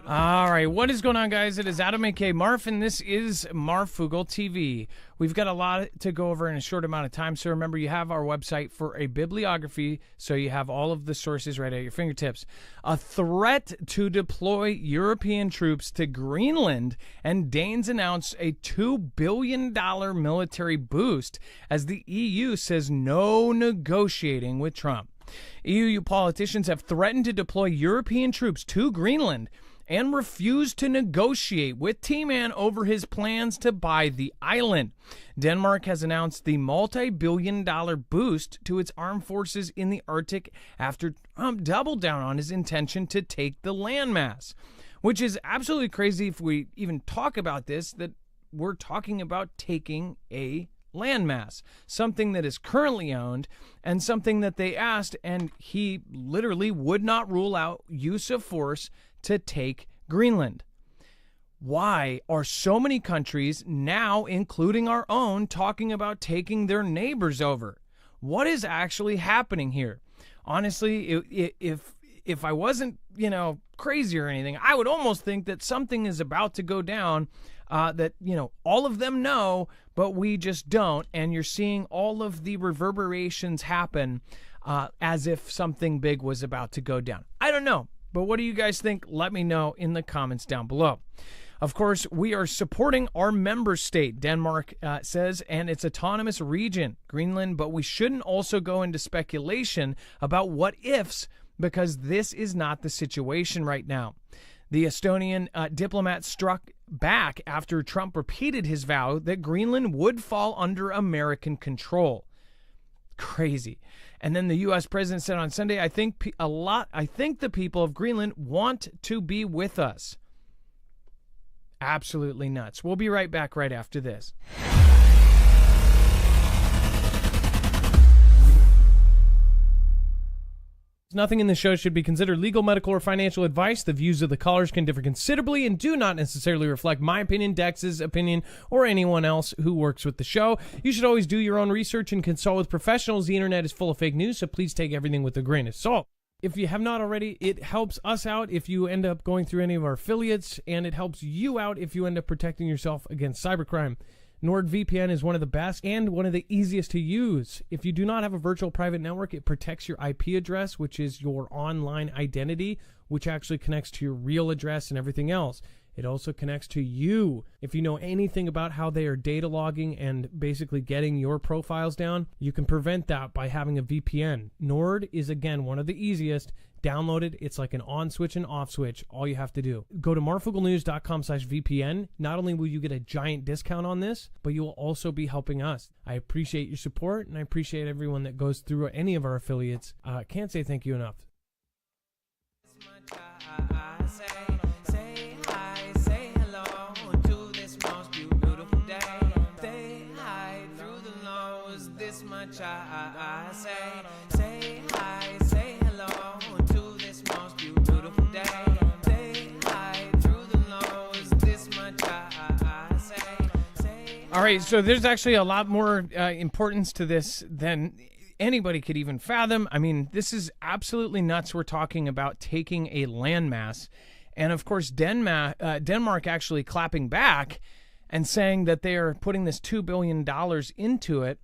All right, what is going on, guys? It is Adam, a.k.a. Marf, and this is Marfoogle TV. We've got a lot to go over in a short amount of time, so remember, you have our website for a bibliography, so you have all of the sources right at your fingertips. A threat to deploy European troops to Greenland, and Danes announce a $2 billion military boost as the EU says no negotiating with Trump. EU politicians have threatened to deploy European troops to Greenland and refused to negotiate with T-Man over his plans to buy the island. Denmark has announced the multi-billion-dollar boost to its armed forces in the Arctic after Trump doubled down on his intention to take the landmass, which is absolutely crazy if we even talk about this, that we're talking about taking a landmass, something that is currently owned and something that they asked, and he literally would not rule out use of force to take Greenland. Why are so many countries now, including our own, talking about taking their neighbors over? What is actually happening here? Honestly, if I wasn't, crazy or anything, I would almost think that something is about to go down that, all of them know, but we just don't. And you're seeing all of the reverberations happen as if something big was about to go down. I don't know. But what do you guys think? Let me know in the comments down below. Of course, we are supporting our member state, Denmark says, and its autonomous region, Greenland, but we shouldn't also go into speculation about what ifs, because this is not the situation right now. The Estonian diplomat struck back after Trump repeated his vow that Greenland would fall under American control. Crazy. And then the U.S. president said on Sunday, I think the people of Greenland want to be with us. Absolutely nuts. We'll be right back right after this. Nothing in the show should be considered legal, medical, or financial advice. The views of the callers can differ considerably and do not necessarily reflect my opinion, Dex's opinion, or anyone else who works with the show. You should always do your own research and consult with professionals. The internet is full of fake news, so please take everything with a grain of salt. If you have not already, it helps us out if you end up going through any of our affiliates, and it helps you out if you end up protecting yourself against cybercrime. NordVPN is one of the best and one of the easiest to use. If you do not have a virtual private network, it protects your IP address, which is your online identity, which actually connects to your real address and everything else. It also connects to you. If you know anything about how they are data logging and basically getting your profiles down, you can prevent that by having a VPN. Nord is, again, one of the easiest. Download it. It's like an on switch and off switch. All you have to do. Go to marfooglenews.com/VPN. Not only will you get a giant discount on this, but you will also be helping us. I appreciate your support, and I appreciate everyone that goes through any of our affiliates. Can't say thank you enough. I say hi, say hello to this most beautiful day. Say hi through the lows, this much I say. All right, so there's actually a lot more importance to this than anybody could even fathom. I mean, this is absolutely nuts. We're talking about taking a landmass, and of course, Denmark actually clapping back and saying that they are putting this $2 billion into it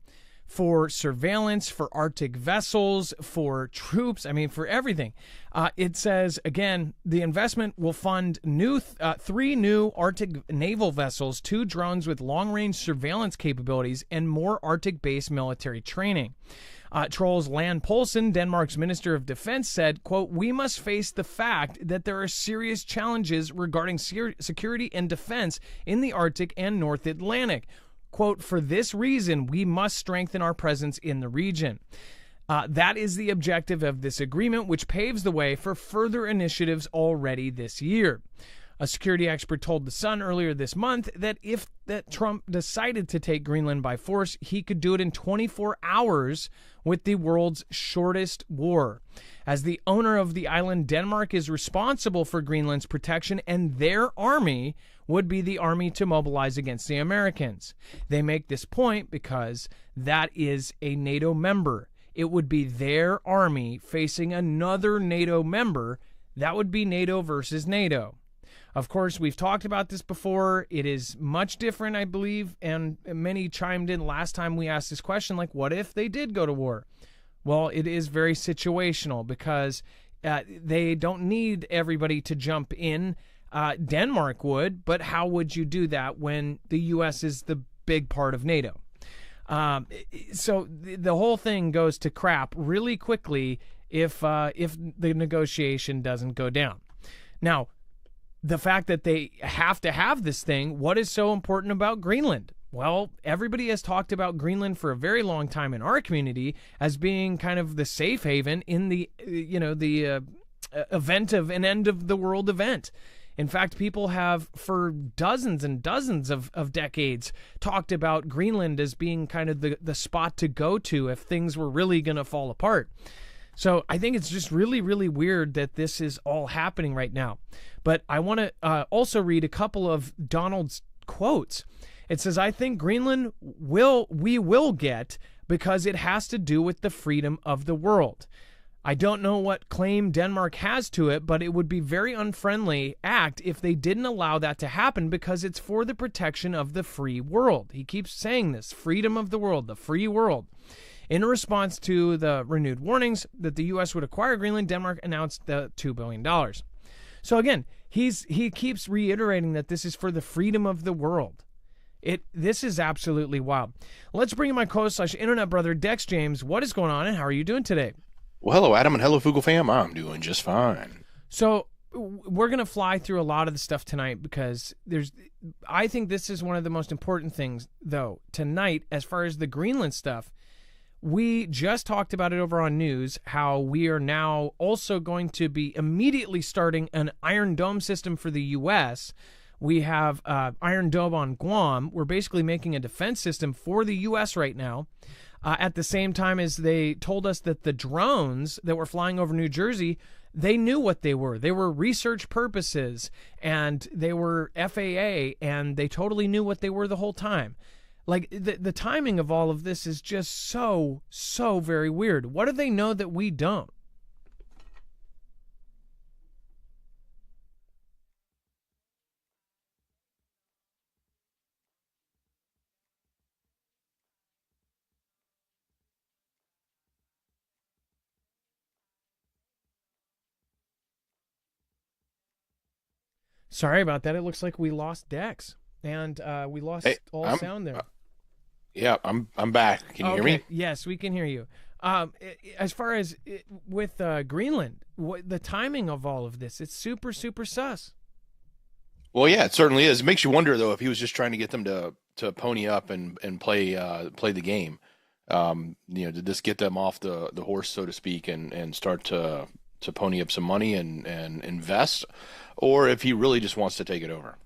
for surveillance, for Arctic vessels, for troops, for everything. It says, again, the investment will fund 3 new Arctic naval vessels, 2 drones with long-range surveillance capabilities, and more Arctic-based military training. Troels Lund Poulsen, Denmark's Minister of Defense, said, quote, "We must face the fact that there are serious challenges regarding security and defense in the Arctic and North Atlantic. Quote, for this reason, we must strengthen our presence in the region. That is the objective of this agreement, which paves the way for further initiatives already this year." A security expert told The Sun earlier this month that if Trump decided to take Greenland by force, he could do it in 24 hours with the world's shortest war. As the owner of the island, Denmark is responsible for Greenland's protection, and their army would be the army to mobilize against the Americans. They make this point because that is a NATO member. It would be their army facing another NATO member. That would be NATO versus NATO. Of course, we've talked about this before. It is much different, I believe, and many chimed in last time we asked this question, like, what if they did go to war? Well, it is very situational because they don't need everybody to jump in. Denmark would, but how would you do that when the U.S. is the big part of NATO? So the whole thing goes to crap really quickly if the negotiation doesn't go down. Now, the fact that they have to have this thing, what is so important about Greenland? Well, everybody has talked about Greenland for a very long time in our community as being kind of the safe haven in the event of an end of the world event. In fact, people have for dozens and dozens of decades talked about Greenland as being kind of the spot to go to if things were really going to fall apart. So I think it's just really, really weird that this is all happening right now. But I want to also read a couple of Donald's quotes. It says, I think Greenland we will get because it has to do with the freedom of the world. I don't know what claim Denmark has to it, but it would be very unfriendly act if they didn't allow that to happen because it's for the protection of the free world. He keeps saying this, freedom of the world, the free world. In response to the renewed warnings that the U.S. would acquire Greenland, Denmark announced the $2 billion. So again, he keeps reiterating that this is for the freedom of the world. This is absolutely wild. Let's bring in my co-host/internet brother, Dex James. What is going on, and how are you doing today? Well, hello, Adam, and hello, Foogle fam. I'm doing just fine. So we're going to fly through a lot of the stuff tonight because I think this is one of the most important things, though, tonight, as far as the Greenland stuff. We just talked about it over on news, how we are now also going to be immediately starting an Iron Dome system for the U.S. We have Iron Dome on Guam. We're basically making a defense system for the U.S. right now. At the same time as they told us that the drones that were flying over New Jersey, they knew what they were. They were research purposes, and they were FAA, and they totally knew what they were the whole time. Like, the timing of all of this is just so very weird. What do they know that we don't? Sorry about that. It looks like we lost Dex, and we lost all sound there. Yeah, I'm back. Can you hear me? Yes, we can hear you. As far as with Greenland, the timing of all of this, it's super sus. Well, yeah, it certainly is. It makes you wonder, though, if he was just trying to get them to pony up and play the game. To just get them off the horse, so to speak, and start to pony up some money and invest, or if he really just wants to take it over.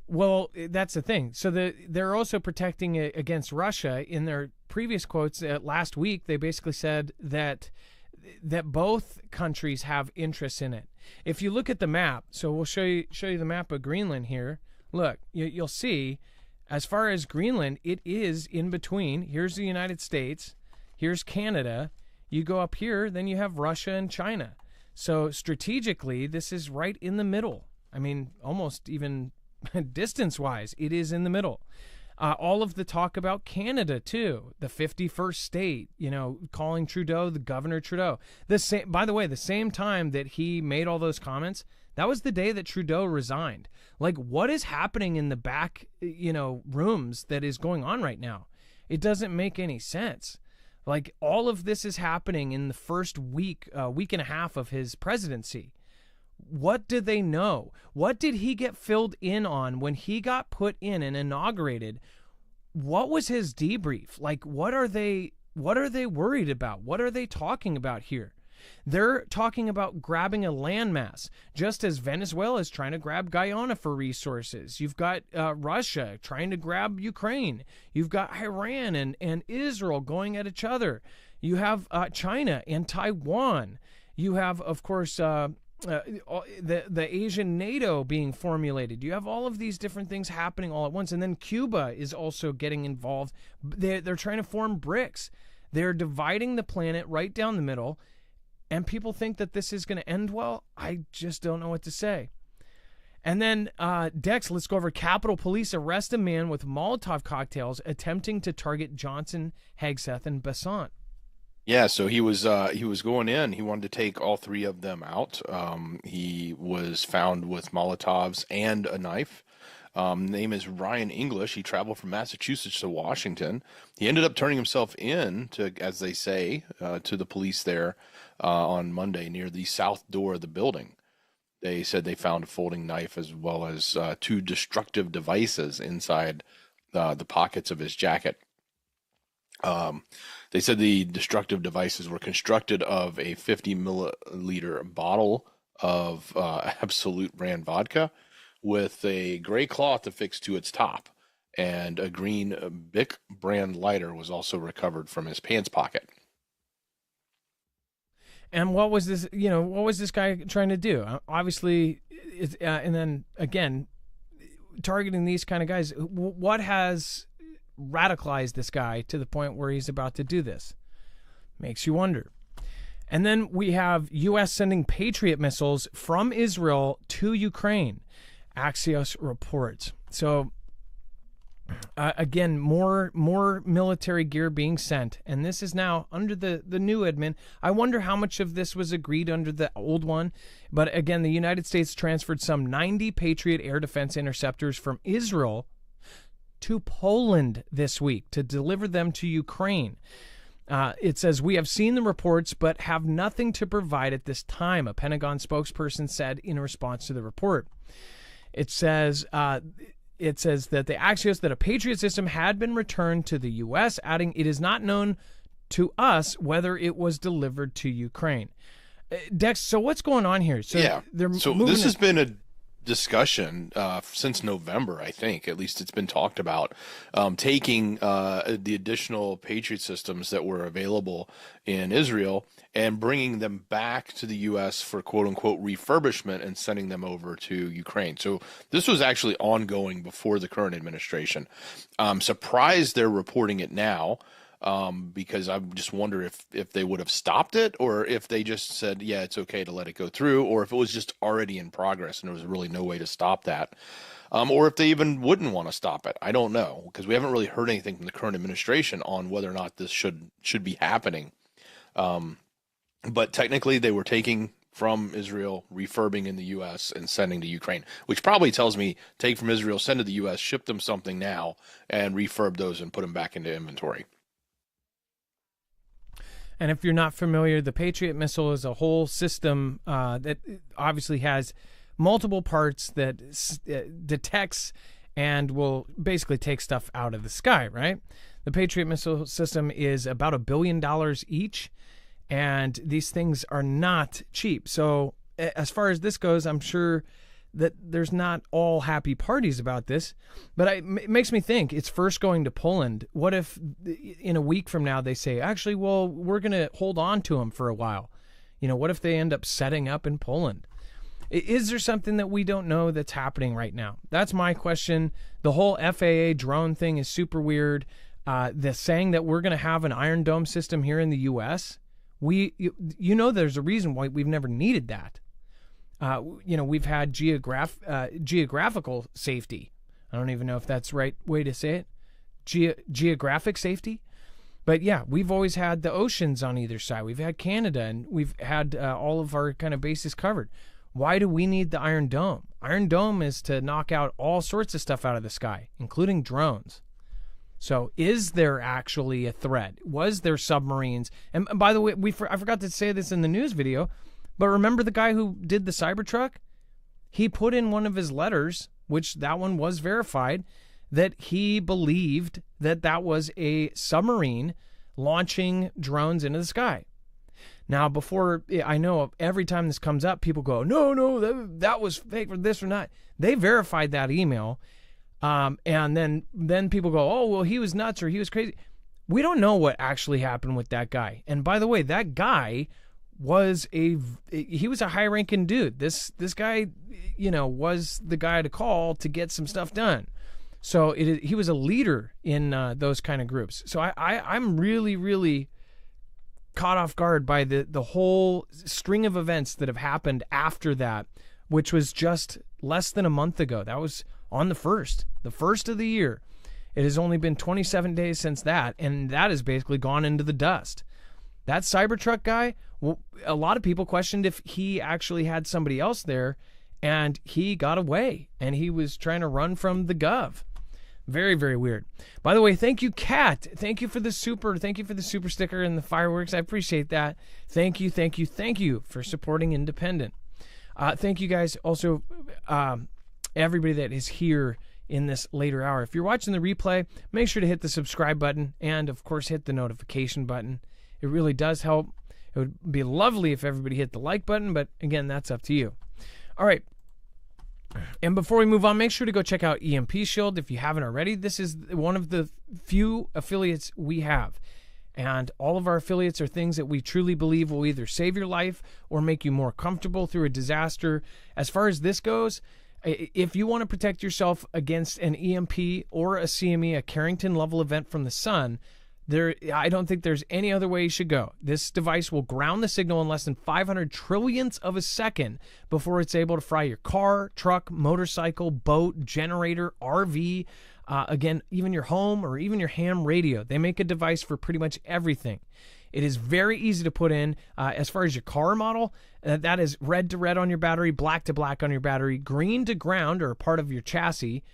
Well, that's the thing. So they're also protecting it against Russia. In their previous quotes last week, they basically said that both countries have interests in it. If you look at the map, so we'll show you the map of Greenland here. Look, you'll see, as far as Greenland, it is in between. Here's the United States. Here's Canada. You go up here, then you have Russia and China. So strategically, this is right in the middle. I mean, almost even distance-wise, it is in the middle. All of the talk about Canada, too, the 51st state, calling Trudeau the Governor Trudeau. By the way, the same time that he made all those comments, that was the day that Trudeau resigned. Like, what is happening in the back, rooms that is going on right now? It doesn't make any sense. Like, all of this is happening in the first week and a half of his presidency. What did they know? What did he get filled in on when he got put in and inaugurated? What was his debrief? Like, what are they worried about? What are they talking about here? They're talking about grabbing a landmass, just as Venezuela is trying to grab Guyana for resources. You've got Russia trying to grab Ukraine. You've got Iran and Israel going at each other. You have China and Taiwan. You have, of course, the Asian NATO being formulated. You have all of these different things happening all at once. And then Cuba is also getting involved. They're trying to form BRICS. They're dividing the planet right down the middle. And people think that this is going to end well. I just don't know what to say. And then, Dex, let's go over. Capitol Police arrest a man with Molotov cocktails attempting to target Johnson, Hegseth, and Besant. Yeah, so he was going in. He wanted to take all three of them out. He was found with Molotovs and a knife. Name is Ryan English. He traveled from Massachusetts to Washington. He ended up turning himself in to, as they say, to the police there on Monday near the south door of the building. They said they found a folding knife as well as two destructive devices inside the pockets of his jacket. They said the destructive devices were constructed of a 50 milliliter bottle of Absolute brand vodka with a gray cloth affixed to its top, and a green Bic brand lighter was also recovered from his pants pocket. And what was this? What was this guy trying to do? Obviously, and then again, targeting these kind of guys. What has radicalized this guy to the point where he's about to do this? Makes you wonder. And then we have U.S. sending Patriot missiles from Israel to Ukraine. Axios reports. So again, more military gear being sent, and this is now under the new admin. I wonder how much of this was agreed under the old one. But again, the United States transferred some 90 Patriot air defense interceptors from Israel to Poland this week to deliver them to Ukraine. It says, we have seen the reports but have nothing to provide at this time, a Pentagon spokesperson said in response to the report. It says that the Axios that a Patriot system had been returned to the U.S., adding, it is not known to us whether it was delivered to Ukraine. Dex, so what's going on here? So yeah, so this has been a discussion since November, I think. At least it's been talked about, taking the additional Patriot systems that were available in Israel and bringing them back to the U.S. for quote-unquote refurbishment and sending them over to Ukraine. So this was actually ongoing before the current administration. I'm surprised they're reporting it now, because I just wonder if they would have stopped it, or if they just said, yeah, it's okay to let it go through, or if it was just already in progress and there was really no way to stop that, or if they even wouldn't want to stop it. I don't know, because we haven't really heard anything from the current administration on whether or not this should be happening. But technically they were taking from Israel, refurbing in the U.S. and sending to Ukraine, which probably tells me take from Israel, send to the U.S., ship them something now, and refurb those and put them back into inventory. And if you're not familiar, the Patriot missile is a whole system that obviously has multiple parts that detects and will basically take stuff out of the sky, right? The Patriot missile system is about $1 billion each, and these things are not cheap. So as far as this goes, I'm sure that there's not all happy parties about this, but it makes me think it's first going to Poland. What if in a week from now they say, actually, well, we're going to hold on to them for a while? What if they end up setting up in Poland? Is there something that we don't know that's happening right now? That's my question. The whole FAA drone thing is super weird. The saying that we're going to have an Iron Dome system here in the U.S., there's a reason why we've never needed that. We've had geographical safety. I don't even know if that's the right way to say it. Geographic safety. But yeah, we've always had the oceans on either side. We've had Canada, and we've had all of our kind of bases covered. Why do we need the Iron Dome? Iron Dome is to knock out all sorts of stuff out of the sky, including drones. So is there actually a threat? Was there submarines? And by the way, I forgot to say this in the news video, but remember the guy who did the Cybertruck? He put in one of his letters, which that one was verified, that he believed that was a submarine launching drones into the sky. Now, before, I know every time this comes up, people go, no, that was fake or this or not. They verified that email. And then people go, oh, well, he was nuts or he was crazy. We don't know what actually happened with that guy. And by the way, that guy was a high-ranking dude. This guy, was the guy to call to get some stuff done. So he was a leader in those kind of groups. So I'm really, really caught off guard by the whole string of events that have happened after that, which was just less than a month ago. That was on the 1st of the year. It has only been 27 days since that, and that has basically gone into the dust. That Cybertruck guy, well, a lot of people questioned if he actually had somebody else there, and he got away, and he was trying to run from the gov. Very, very weird. By the way, thank you, Kat. Thank you for the super sticker and the fireworks. I appreciate that. Thank you for supporting independent. Thank you guys also, everybody that is here in this later hour. If you're watching the replay, make sure to hit the subscribe button and, of course, hit the notification button. It really does help. It would be lovely if everybody hit the like button, but again, that's up to you. All right. And before we move on, make sure to go check out EMP Shield if you haven't already. This is one of the few affiliates we have. And all of our affiliates are things that we truly believe will either save your life or make you more comfortable through a disaster. As far as this goes, if you want to protect yourself against an EMP or a CME, a Carrington level event from the sun, I don't think there's any other way you should go. This device will ground the signal in less than 500 trillionths of a second before it's able to fry your car, truck, motorcycle, boat, generator, RV, again, even your home or even your ham radio. They make a device for pretty much everything. It is very easy to put in. As far as your car model, that is red to red on your battery, black to black on your battery, green to ground or part of your chassis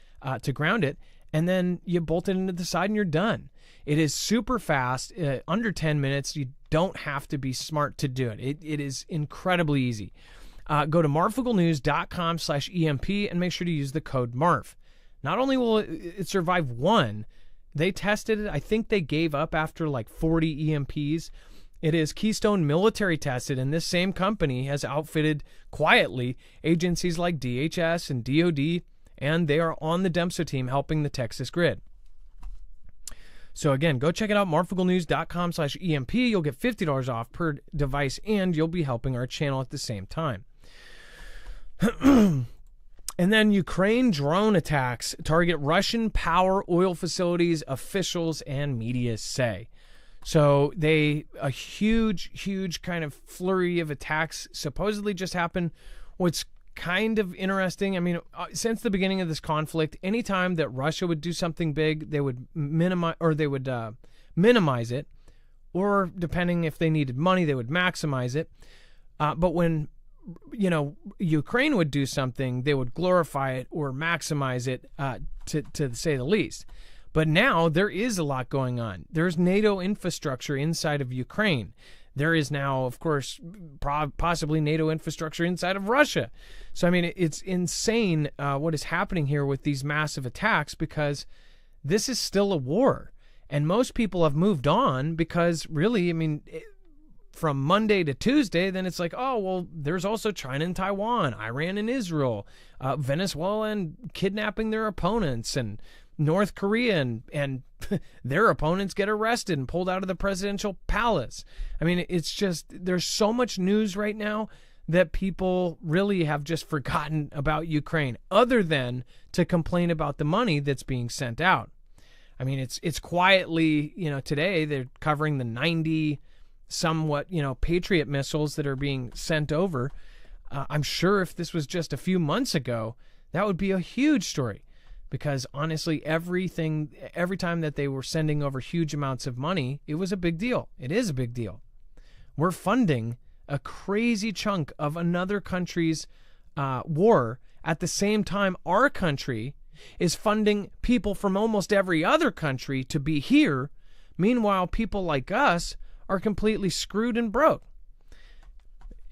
to ground it, and then you bolt it into the side and you're done. It is super fast, under 10 minutes. You don't have to be smart to do it. It is incredibly easy. Go to marfooglenews.com/EMP and make sure to use the code MARF. Not only will it survive one, they tested it. I think they gave up after like 40 EMPs. It is Keystone military tested, and this same company has outfitted quietly agencies like DHS and DOD, and they are on the DEMSO team helping the Texas grid. So again, go check it out, marfooglenews.com/EMP. You'll get $50 off per device, and you'll be helping our channel at the same time. And then Ukraine drone attacks target Russian power oil facilities, officials and media say. So a huge kind of flurry of attacks supposedly just happened. What's kind of interesting, I mean, since the beginning of this conflict, anytime that Russia would do something big, they would minimize it, or depending if they needed money, they would maximize it. But when Ukraine would do something, they would glorify it or maximize it, to say the least. But now there is a lot going on. There's NATO infrastructure inside of Ukraine. There is now, of course, possibly NATO infrastructure inside of Russia. So, I mean, it's insane what is happening here with these massive attacks, because this is still a war. And most people have moved on because really, I mean, from Monday to Tuesday, then it's like, oh, well, there's also China and Taiwan, Iran and Israel, Venezuela and kidnapping their opponents, and North Korea and their opponents get arrested and pulled out of the presidential palace. I mean, it's just, there's so much news right now that people really have just forgotten about Ukraine, other than to complain about the money that's being sent out. I mean, it's quietly, today they're covering the 90 somewhat, Patriot missiles that are being sent over. I'm sure if this was just a few months ago, that would be a huge story. Because honestly, every time that they were sending over huge amounts of money, it was a big deal. It is a big deal. We're funding a crazy chunk of another country's war. At the same time, our country is funding people from almost every other country to be here. Meanwhile, people like us are completely screwed and broke.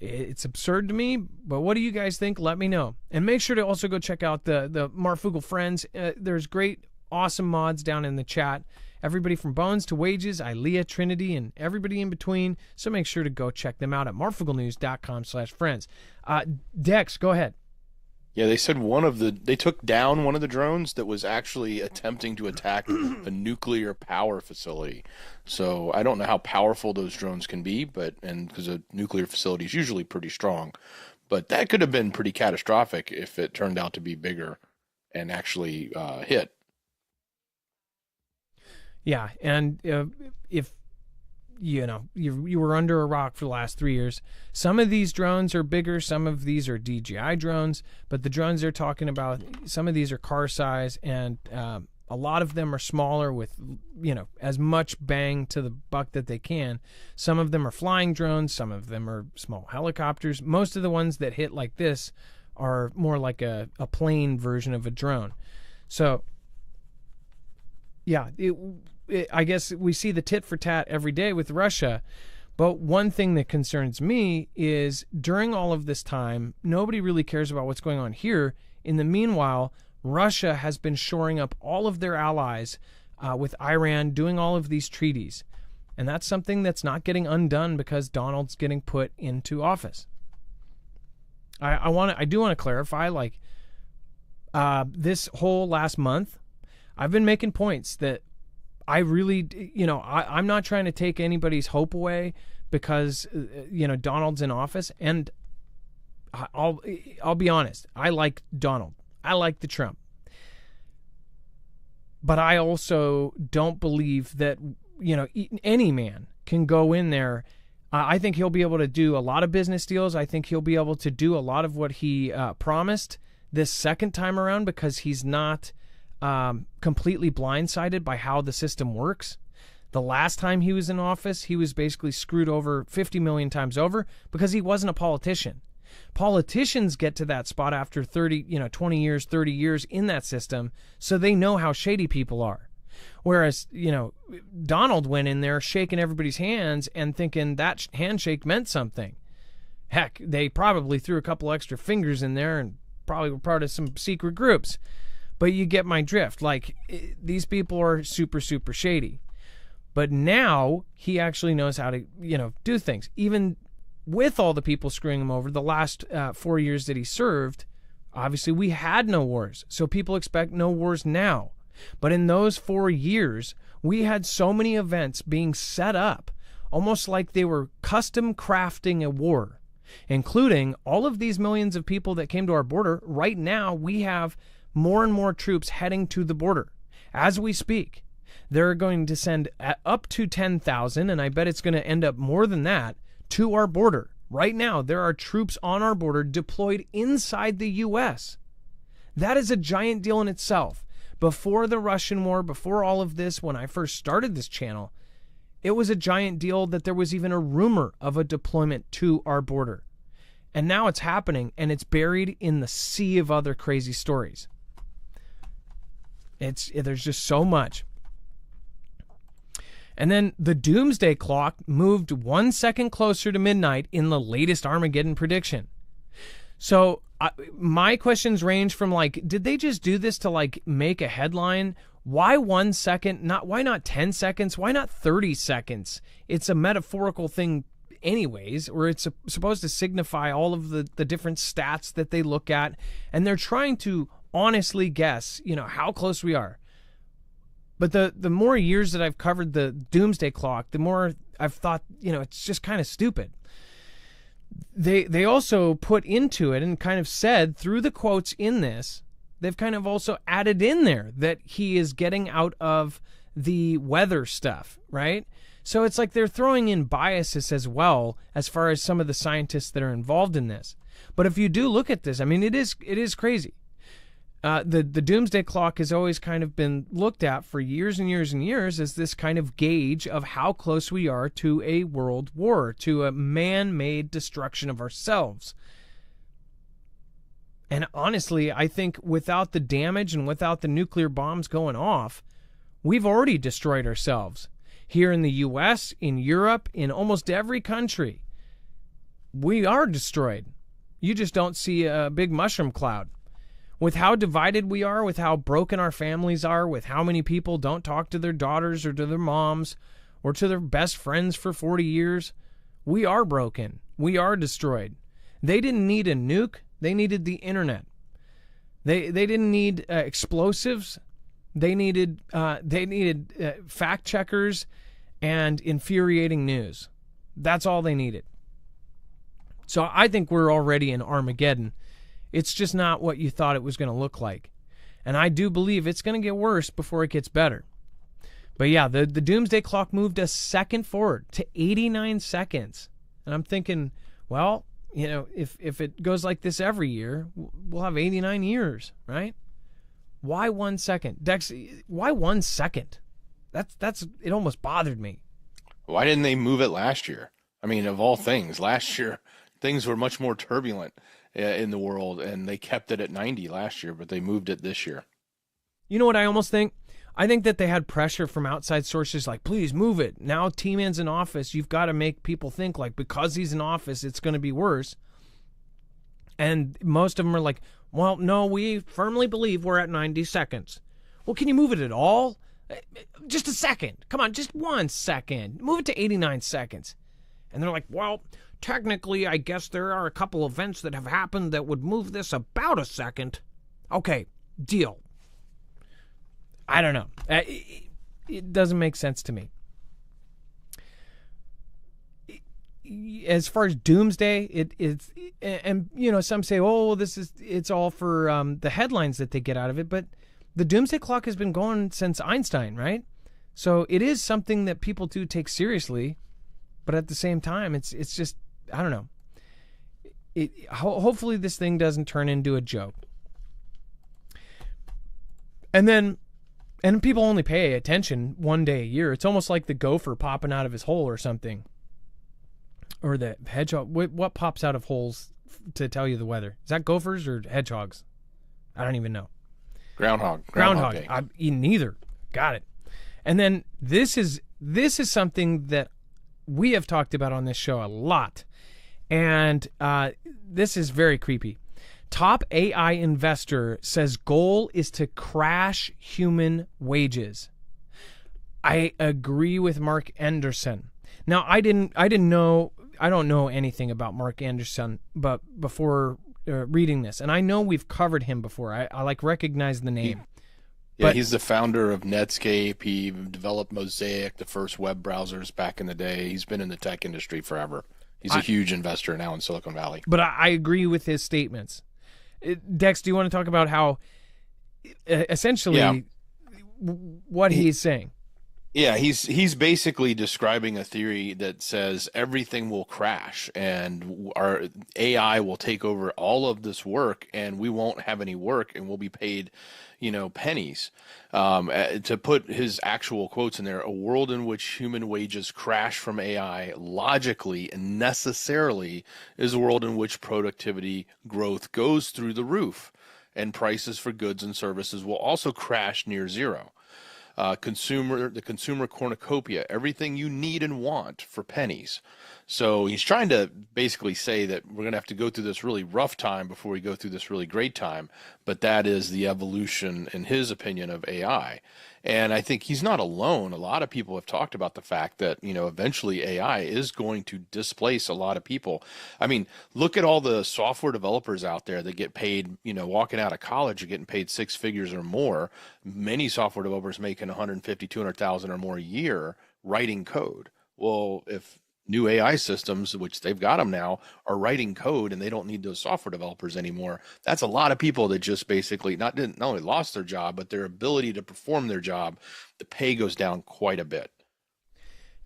It's absurd to me, but what do you guys think? Let me know. And make sure to also go check out the Marfoogle Friends. There's great, awesome mods down in the chat. Everybody from Bones to Wages, Ilea, Trinity, and everybody in between. So make sure to go check them out at marfooglenews.com/friends. Dex, go ahead. Yeah, they said they took down one of the drones that was actually attempting to attack a nuclear power facility. So I don't know how powerful those drones can be, because a nuclear facility is usually pretty strong, but that could have been pretty catastrophic if it turned out to be bigger and actually hit. Yeah, and if you were under a rock for the last 3 years. Some of these drones are bigger, some of these are DJI drones, but the drones they're talking about, some of these are car size, and a lot of them are smaller with, as much bang to the buck that they can. Some of them are flying drones, some of them are small helicopters. Most of the ones that hit like this are more like a plane version of a drone. So, yeah, I guess we see the tit for tat every day with Russia. But one thing that concerns me is during all of this time, nobody really cares about what's going on here. In the meanwhile, Russia has been shoring up all of their allies with Iran, doing all of these treaties. And that's something that's not getting undone because Donald's getting put into office. I do want to clarify, like, this whole last month, I've been making points that I really, I'm not trying to take anybody's hope away because, Donald's in office. And I'll be honest. I like Donald. I like the Trump. But I also don't believe that, any man can go in there. I think he'll be able to do a lot of business deals. I think he'll be able to do a lot of what he promised this second time around because he's not completely blindsided by how the system works. The last time he was in office, he was basically screwed over 50 million times over because he wasn't a politician. Politicians get to that spot after 20 years, 30 years in that system, so they know how shady people are. Whereas, Donald went in there shaking everybody's hands and thinking that handshake meant something. Heck, they probably threw a couple extra fingers in there and probably were part of some secret groups. But you get my drift. Like, these people are super, super shady. But now he actually knows how to, do things. Even with all the people screwing him over, the last 4 years that he served, obviously we had no wars. So people expect no wars now. But in those 4 years, we had so many events being set up, almost like they were custom crafting a war, including all of these millions of people that came to our border. Right now, we have more and more troops heading to the border. As we speak, they're going to send up to 10,000, and I bet it's going to end up more than that, to our border. Right now, there are troops on our border deployed inside the U.S. That is a giant deal in itself. Before the Russian war, before all of this, when I first started this channel, it was a giant deal that there was even a rumor of a deployment to our border. And now it's happening, and it's buried in the sea of other crazy stories. There's just so much. And then the Doomsday clock moved 1 second closer to midnight in the latest Armageddon prediction. So my questions range from, like, did they just do this to, like, make a headline? Why 1 second? Why not 10 seconds? Why not 30 seconds? It's a metaphorical thing anyways, or it's supposed to signify all of the different stats that they look at. And they're trying to honestly guess, how close we are. But the more years that I've covered the Doomsday clock, the more I've thought, it's just kind of stupid. They also put into it and kind of said through the quotes in this, they've kind of also added in there that he is getting out of the weather stuff, right? So it's like they're throwing in biases as well as far as some of the scientists that are involved in this. But if you do look at this, I mean, it is crazy. The Doomsday clock has always kind of been looked at for years and years and years as this kind of gauge of how close we are to a world war, to a man-made destruction of ourselves. And honestly, I think without the damage and without the nuclear bombs going off, we've already destroyed ourselves. Here in the U.S., in Europe, in almost every country, we are destroyed. You just don't see a big mushroom cloud. With how divided we are, with how broken our families are, with how many people don't talk to their daughters or to their moms or to their best friends for 40 years, we are broken. We are destroyed. They didn't need a nuke. They needed the internet. They didn't need explosives. They needed fact checkers and infuriating news. That's all they needed. So I think we're already in Armageddon. It's just not what you thought it was going to look like. And I do believe it's going to get worse before it gets better. But yeah, the Doomsday Clock moved a second forward to 89 seconds. And I'm thinking, well, if it goes like this every year, we'll have 89 years, right? Why 1 second? Dex, why 1 second? That's it almost bothered me. Why didn't they move it last year? I mean, of all things, last year things were much more turbulent in the world, and they kept it at 90 last year, but they moved it this year. You know what I almost think? I think that they had pressure from outside sources like, please move it. Now T-Man's in office. You've got to make people think like because he's in office, it's going to be worse. And most of them are like, well, no, we firmly believe we're at 90 seconds. Well, can you move it at all? Just a second. Come on, just 1 second. Move it to 89 seconds. And they're like, well, technically, I guess there are a couple events that have happened that would move this about a second. Okay, deal. I don't know. It doesn't make sense to me. As far as Doomsday, it's and some say, oh, it's all for the headlines that they get out of it, but the Doomsday Clock has been going since Einstein, right? So it is something that people do take seriously, but at the same time, it's just, I don't know. Hopefully this thing doesn't turn into a joke. And people only pay attention 1 day a year. It's almost like the gopher popping out of his hole or something. Or the hedgehog. What pops out of holes to tell you the weather? Is that gophers or hedgehogs? I don't even know. Groundhog. I've eaten neither. Got it. And then this is something that we have talked about on this show a lot. And this is very creepy. Top AI investor says goal is to crash human wages. I agree with Mark Anderson. Now, I don't know anything about Mark Anderson, but before reading this, and I know we've covered him before. I like recognize the name. He's the founder of Netscape. He developed Mosaic, the first web browsers back in the day. He's been in the tech industry forever. He's a huge investor now in Silicon Valley. But I agree with his statements. Dex, do you want to talk about how essentially what he's saying? Yeah, he's basically describing a theory that says everything will crash and our AI will take over all of this work and we won't have any work and we'll be paid, pennies. To put his actual quotes in there, a world in which human wages crash from AI logically and necessarily is a world in which productivity growth goes through the roof and prices for goods and services will also crash near zero. The consumer cornucopia, everything you need and want for pennies. So he's trying to basically say that we're going to have to go through this really rough time before we go through this really great time. But that is the evolution, in his opinion, of AI. And I think he's not alone. A lot of people have talked about the fact that, eventually AI is going to displace a lot of people. I mean, look at all the software developers out there that get paid, walking out of college are getting paid six figures or more. Many software developers making 150, 200,000 or more a year writing code. Well, if new AI systems, which they've got them now, are writing code and they don't need those software developers anymore. That's a lot of people that just basically not only lost their job, but their ability to perform their job, the pay goes down quite a bit.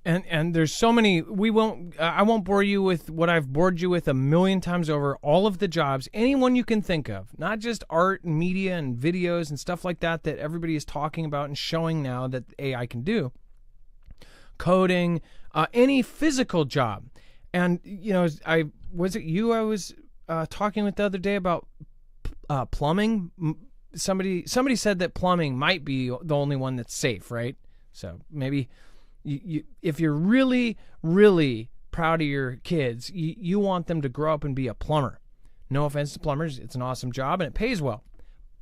And there's so many, I won't bore you with what I've bored you with a million times over, all of the jobs, anyone you can think of, not just art and media and videos and stuff like that everybody is talking about and showing now that AI can do. Coding, any physical job. And, I was talking with the other day about plumbing. Somebody said that plumbing might be the only one that's safe, right? So maybe you if you're really, really proud of your kids, you want them to grow up and be a plumber. No offense to plumbers. It's an awesome job and it pays well.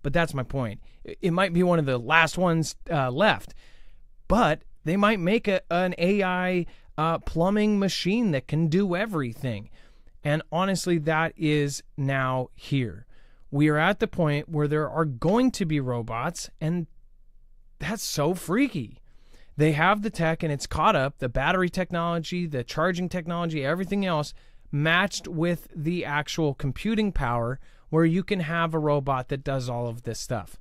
But that's my point. It might be one of the last ones left. But they might make an AI plumbing machine that can do everything. And honestly, that is now here. We are at the point where there are going to be robots, and that's so freaky. They have the tech, and it's caught up, the battery technology, the charging technology, everything else, matched with the actual computing power where you can have a robot that does all of this stuff.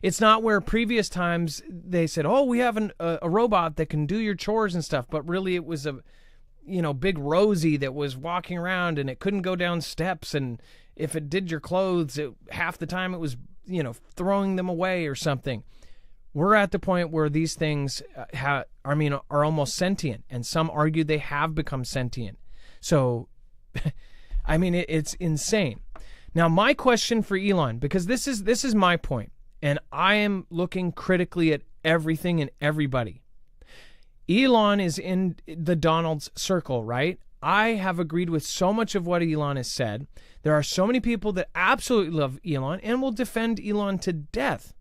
It's not where previous times they said, oh, we have a robot that can do your chores and stuff, but really it was a, big Rosie that was walking around and it couldn't go down steps, and if it did your clothes, half the time it was, throwing them away or something. We're at the point where these things are almost sentient, and some argue they have become sentient. So, it's insane. Now, my question for Elon, because this is my point, and I am looking critically at everything and everybody. Elon is in the Donald's circle, right? I have agreed with so much of what Elon has said. There are so many people that absolutely love Elon and will defend Elon to death.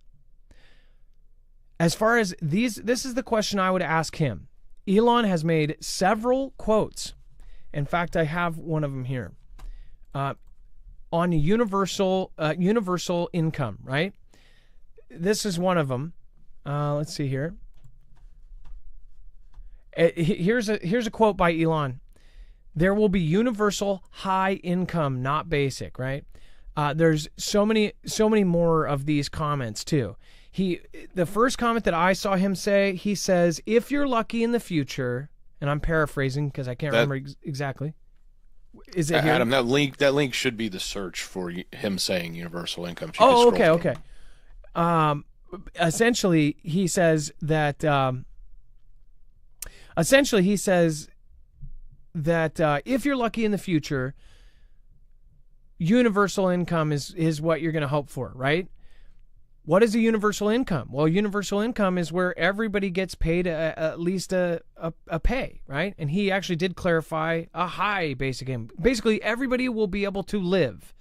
As far as this is the question I would ask him. Elon has made several quotes. In fact, I have one of them here. On universal income, right? This is one of them. Let's see here. Here's a quote by Elon. There will be universal high income, not basic, right? There's so many more of these comments too. The first comment that I saw him say, he says, if you're lucky in the future, and I'm paraphrasing because I can't remember exactly. Is it here? Adam, that link should be the search for him saying universal income. Oh, okay. Essentially, he says that if you're lucky in the future, universal income is what you're going to hope for, right? What is a universal income? Well, universal income is where everybody gets paid at least a pay, right? And he actually did clarify a high basic income. Basically, everybody will be able to live.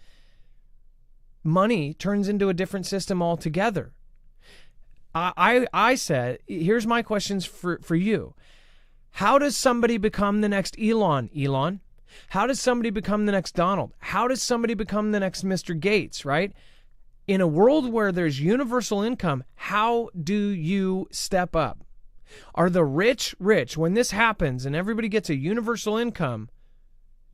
Money turns into a different system altogether. I said, here's my questions for you. How does somebody become the next Elon? How does somebody become the next Donald? How does somebody become the next Mr. Gates, right? In a world where there's universal income, how do you step up? Are the rich rich? When this happens and everybody gets a universal income,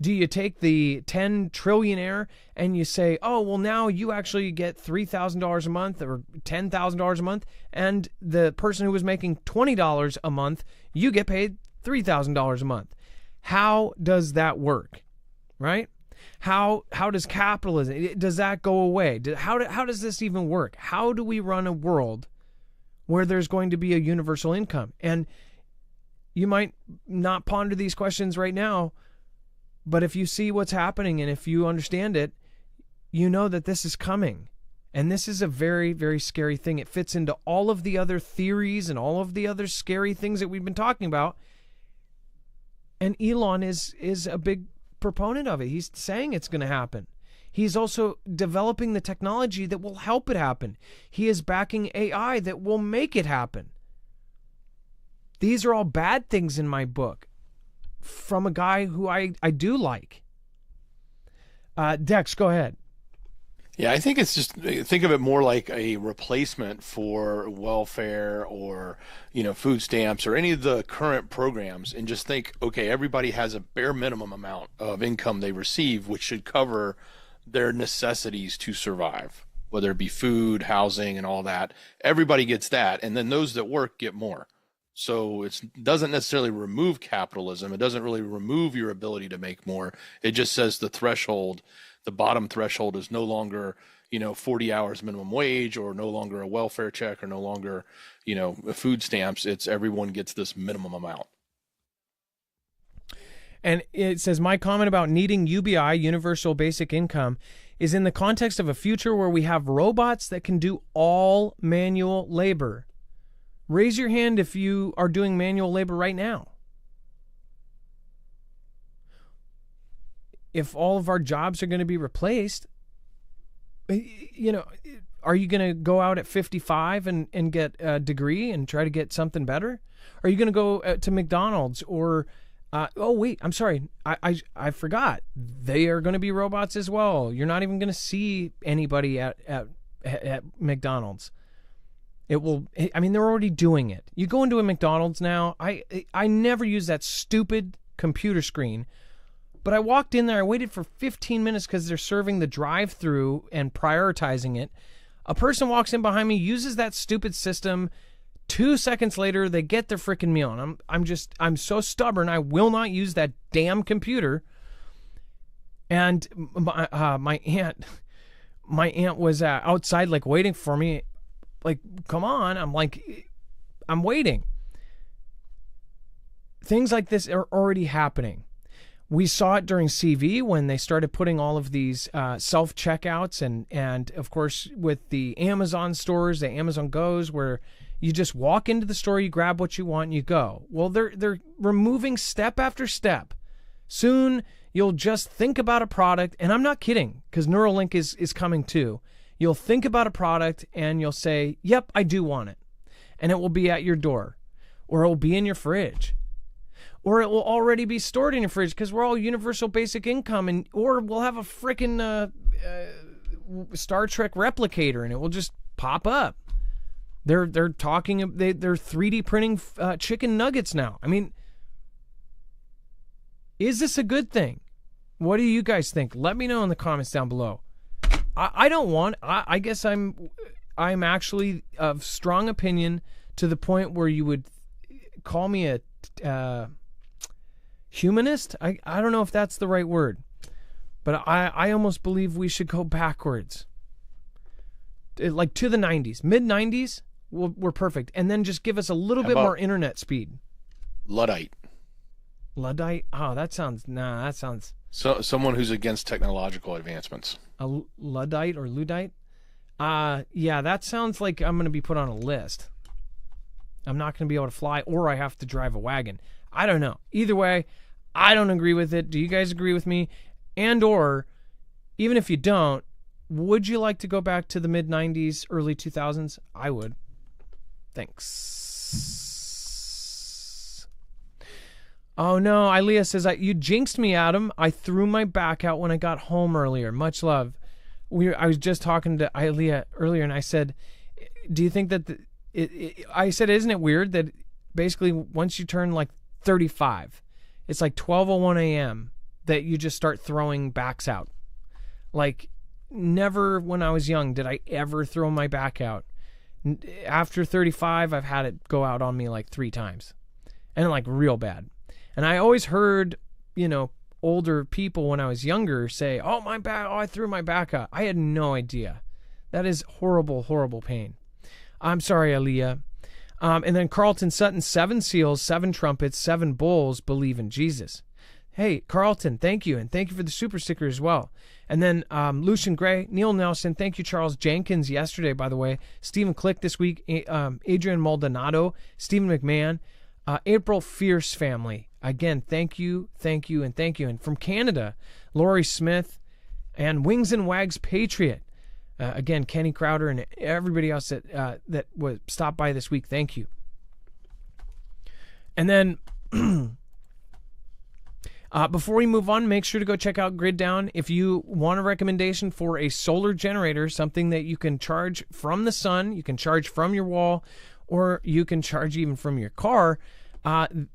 do you take the 10 trillionaire and you say, oh, well, now you actually get $3,000 a month or $10,000 a month, and the person who was making $20 a month, you get paid $3,000 a month? How does that work, right? How does capitalism, does that go away? How does this even work? How do we run a world where there's going to be a universal income? And you might not ponder these questions right now, but if you see what's happening and if you understand it, you know that this is coming. And this is a very, very scary thing. It fits into all of the other theories and all of the other scary things that we've been talking about. And Elon is a big proponent of it. He's saying it's going to happen. He's also developing the technology that will help it happen. He is backing AI that will make it happen. These are all bad things in my book from a guy who I do like. Dex, go ahead. Yeah, I think it's just, think of it more like a replacement for welfare or, food stamps or any of the current programs, and just think, okay, everybody has a bare minimum amount of income they receive, which should cover their necessities to survive, whether it be food, housing, and all that. Everybody gets that, and then those that work get more. So it doesn't necessarily remove capitalism. It doesn't really remove your ability to make more. It just says the bottom threshold is no longer, 40 hours minimum wage, or no longer a welfare check, or no longer, food stamps. It's everyone gets this minimum amount. And it says, my comment about needing UBI, universal basic income, is in the context of a future where we have robots that can do all manual labor. Raise your hand if you are doing manual labor right now. If all of our jobs are going to be replaced, are you going to go out at 55 and get a degree and try to get something better? Are you going to go to McDonald's or, oh wait, I'm sorry. I forgot. They are going to be robots as well. You're not even going to see anybody at McDonald's. It will, they're already doing it. You go into a McDonald's now. I never use that stupid computer screen. But I walked in there, I waited for 15 minutes because they're serving the drive-through and prioritizing it. A person walks in behind me, uses that stupid system. 2 seconds later, they get their freaking meal. And I'm so stubborn. I will not use that damn computer. And my aunt was outside, like, waiting for me. Like, come on. I'm like, I'm waiting. Things like this are already happening. We saw it during CV when they started putting all of these self-checkouts and of course with the Amazon stores, the Amazon Goes, where you just walk into the store, you grab what you want, and you go. Well, they're removing step after step. Soon you'll just think about a product, and I'm not kidding, because Neuralink is coming too. You'll think about a product and you'll say, yep, I do want it. And it will be at your door, or it will be in your fridge. Or it will already be stored in your fridge because we're all universal basic income, or we'll have a freaking Star Trek replicator and it will just pop up. They're 3D printing chicken nuggets now. I mean, is this a good thing? What do you guys think? Let me know in the comments down below. I don't want. I guess I'm actually of strong opinion to the point where you would call me a humanist. I don't know if that's the right word, but I almost believe we should go backwards, like to the 90s, mid 90s. We're perfect, and then just give us a little bit more internet speed. Luddite. Oh, that sounds So someone who's against technological advancements. A Luddite or Luddite? Yeah, that sounds like I'm going to be put on a list. I'm not going to be able to fly, or I have to drive a wagon. I don't know. Either way, I don't agree with it. Do you guys agree with me? And or, even if you don't, would you like to go back to the mid-90s, early 2000s? I would. Thanks. Oh no, Ilea says, you jinxed me, Adam. I threw my back out when I got home earlier. Much love. I was just talking to Ilea earlier, and I said, do you think that... I said, isn't it weird that basically once you turn like 35, it's like 12:01 a.m. that you just start throwing backs out? Like, never when I was young did I ever throw my back out. After 35, I've had it go out on me like 3 times, and like real bad. And I always heard, older people when I was younger say, oh, my back, I threw my back out. I had no idea. That is horrible, horrible pain. I'm sorry, Aaliyah. And then Carlton Sutton, 7 seals, 7 trumpets, 7 bowls, believe in Jesus. Hey, Carlton, thank you. And thank you for the super sticker as well. And then Lucian Gray, Neil Nelson, thank you, Charles Jenkins, yesterday, by the way. Stephen Click this week, Adrian Maldonado, Stephen McMahon, April Fierce family. Again, thank you, and thank you. And from Canada, Laurie Smith and Wings and Wags Patriot. Again, Kenny Crowder and everybody else that was stopped by this week, thank you. And then before we move on, make sure to go check out Grid Down. If you want a recommendation for a solar generator, something that you can charge from the sun, you can charge from your wall, or you can charge even from your car,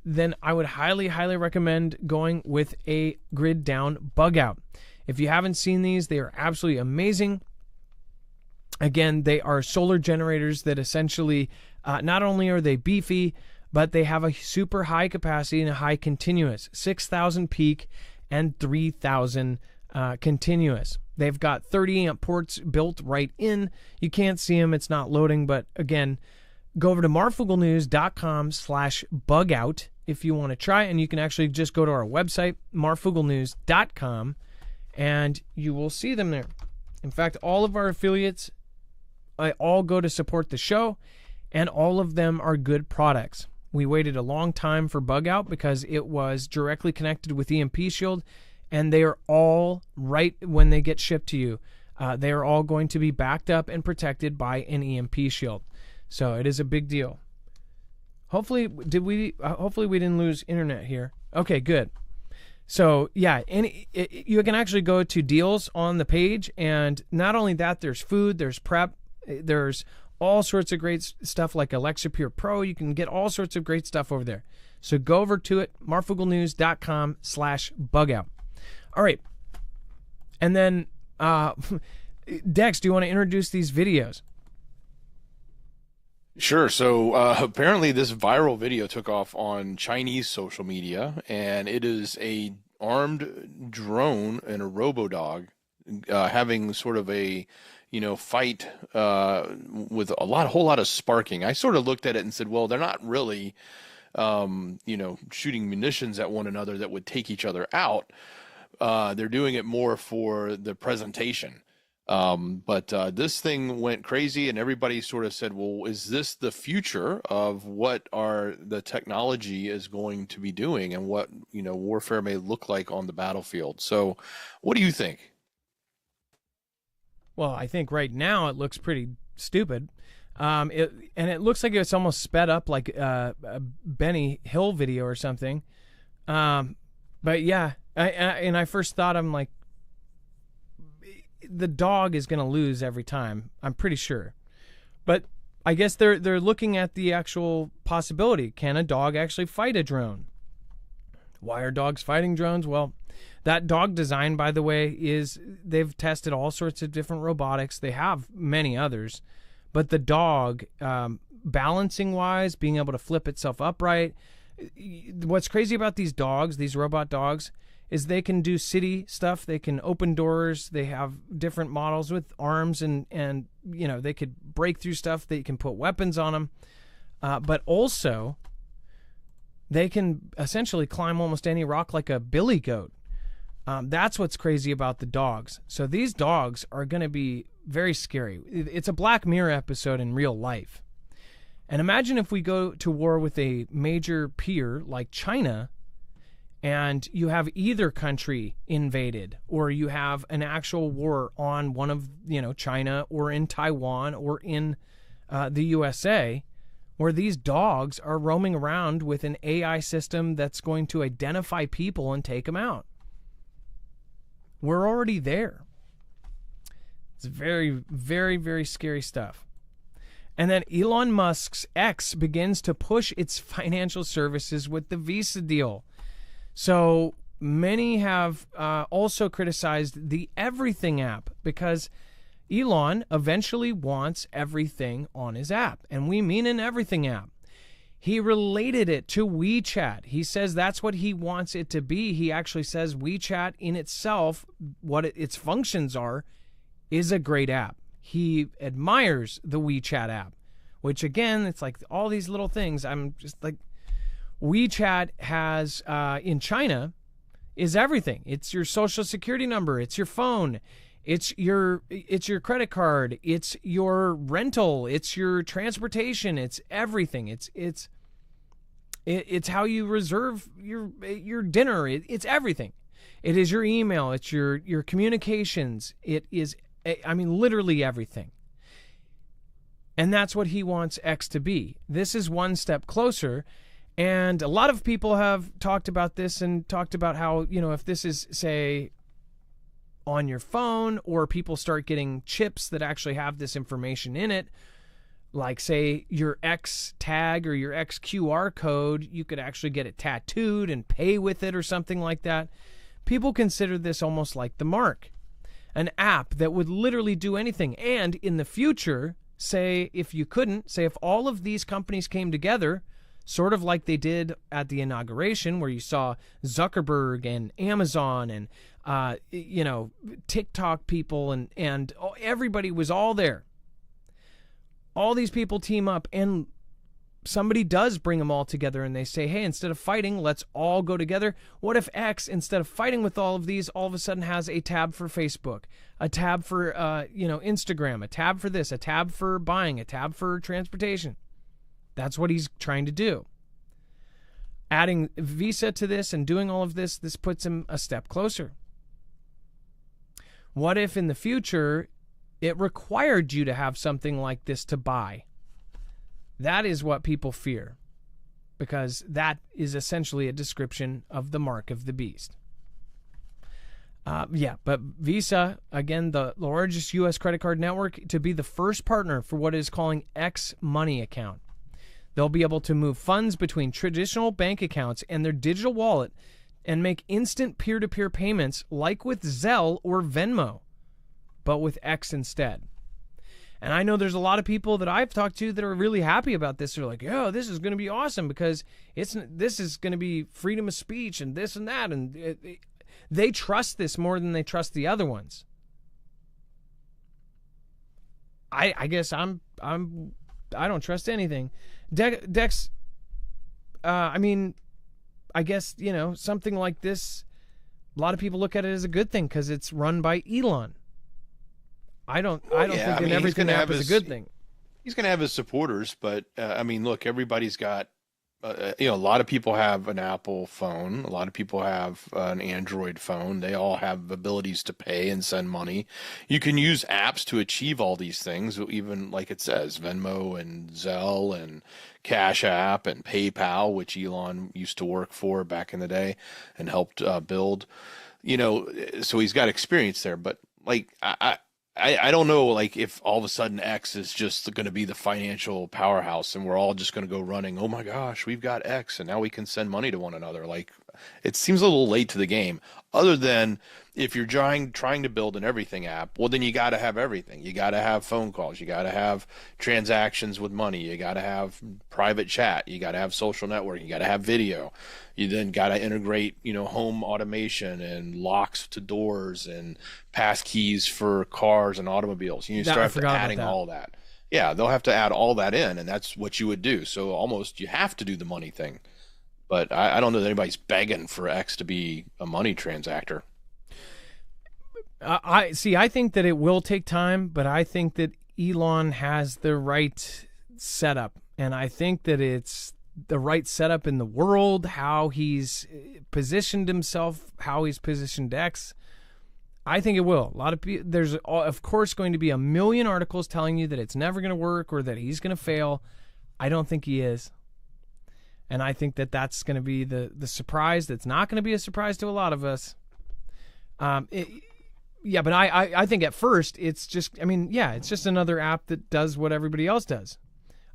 then I would highly, highly recommend going with a Grid Down bug out. If you haven't seen these, they are absolutely amazing. Again, they are solar generators that essentially, not only are they beefy, but they have a super high capacity and a high continuous, 6,000 peak and 3,000 continuous. They've got 30 amp ports built right in. You can't see them. It's not loading. But again, go over to marfooglenews.com/bugout if you want to try. And you can actually just go to our website, marfooglenews.com, and you will see them there. In fact, all of our affiliates all go to support the show, and all of them are good products. We waited a long time for Bug Out because it was directly connected with EMP Shield, and they are all right when they get shipped to you. They are all going to be backed up and protected by an EMP Shield. So it is a big deal. Hopefully we didn't lose internet here. Okay, good. So yeah, you can actually go to deals on the page, and not only that, there's food, there's prep, there's all sorts of great stuff like Alexa Pure Pro. You can get all sorts of great stuff over there. So go over to it, marfooglenews.com/bugout. All right. And then Dex, do you want to introduce these videos? Sure. So apparently, this viral video took off on Chinese social media, and it is a armed drone and a robo dog having sort of a fight with whole lot of sparking. I sort of looked at it and said, well, they're not really shooting munitions at one another that would take each other out. They're doing it more for the presentation. But this thing went crazy, and everybody sort of said, well, is this the future of what the technology is going to be doing and what, warfare may look like on the battlefield? So what do you think? Well, I think right now it looks pretty stupid. It looks like it's almost sped up like a Benny Hill video or something. But yeah, I first thought, I'm like, the dog is going to lose every time. I'm pretty sure. But I guess they're looking at the actual possibility. Can a dog actually fight a drone? Why are dogs fighting drones? Well, that dog design, by the way, they've tested all sorts of different robotics. They have many others. But the dog, balancing wise, being able to flip itself upright. What's crazy about these dogs, these robot dogs, is they can do city stuff. They can open doors. They have different models with arms and they could break through stuff. They can put weapons on them. But also, they can essentially climb almost any rock like a billy goat. That's what's crazy about the dogs. So these dogs are going to be very scary. It's a Black Mirror episode in real life. And imagine if we go to war with a major peer like China, and you have either country invaded, or you have an actual war on one of, China or in Taiwan or in the USA, where these dogs are roaming around with an AI system that's going to identify people and take them out. We're already there. It's very, very, very scary stuff. And then Elon Musk's X begins to push its financial services with the Visa deal. So many have also criticized the Everything app, because Elon eventually wants everything on his app. And we mean an Everything app. He related it to WeChat. He says that's what he wants it to be. He actually says WeChat in itself, what its functions are, is a great app. He admires the WeChat app, which again, it's like all these little things. I'm just like, WeChat has, in China, is everything. It's your social security number. It's your phone. It's your credit card. It's your rental. It's your transportation. It's everything. It's how you reserve your dinner. It's everything. It is your email. It's your communications. It is, literally everything. And that's what he wants X to be. This is one step closer. And a lot of people have talked about this and talked about how, if this is, say, on your phone, or people start getting chips that actually have this information in it, like, say, your X tag or your X QR code, you could actually get it tattooed and pay with it or something like that. People consider this almost like the mark, an app that would literally do anything. And in the future, if all of these companies came together, sort of like they did at the inauguration, where you saw Zuckerberg and Amazon and, TikTok people and everybody was all there. All these people team up, and somebody does bring them all together, and they say, hey, instead of fighting, let's all go together. What if X, instead of fighting with all of these, all of a sudden has a tab for Facebook, a tab for, Instagram, a tab for this, a tab for buying, a tab for transportation? That's what he's trying to do. Adding Visa to this and doing all of this puts him a step closer. What if in the future it required you to have something like this to buy? That is what people fear, because that is essentially a description of the mark of the beast. But Visa, again, the largest U.S. credit card network, to be the first partner for what it is calling X Money account. They'll be able to move funds between traditional bank accounts and their digital wallet and make instant peer-to-peer payments like with Zelle or Venmo. but with X instead. And I know there's a lot of people that I've talked to that are really happy about this. They're like, "Yo, this is going to be awesome because this is going to be freedom of speech and this and that." And they trust this more than they trust the other ones. I guess I don't trust anything. Dex, I mean, I guess, something like this, a lot of people look at it as a good thing because it's run by Elon. I don't think an everything app is a good thing. He's going to have his supporters, but I mean, look, everybody's got, a lot of people have an Apple phone. A lot of people have an Android phone. They all have abilities to pay and send money. You can use apps to achieve all these things, even like it says, Venmo and Zelle and Cash App and PayPal, which Elon used to work for back in the day and helped build. So he's got experience there. But like I don't know, like, if all of a sudden X is just going to be the financial powerhouse and we're all just going to go running, oh my gosh, we've got X and now we can send money to one another. Like, it seems a little late to the game, other than if you're trying to build an everything app, well, then you got to have everything. You got to have phone calls. You got to have transactions with money. You got to have private chat. You got to have social networking. You got to have video. You then got to integrate, home automation and locks to doors and pass keys for cars and automobiles. You start adding all that. Yeah, they'll have to add all that in, and that's what you would do. So almost you have to do the money thing. But I don't know that anybody's begging for X to be a money transactor. I think that it will take time, but I think that Elon has the right setup, and I think that it's the right setup in the world, how he's positioned himself, how he's positioned X. I think it will. A lot of people, there's of course going to be a million articles telling you that it's never going to work or that he's going to fail. I don't think he is. And I think that that's going to be the surprise that's not going to be a surprise to a lot of us. But I think at first it's just, it's just another app that does what everybody else does.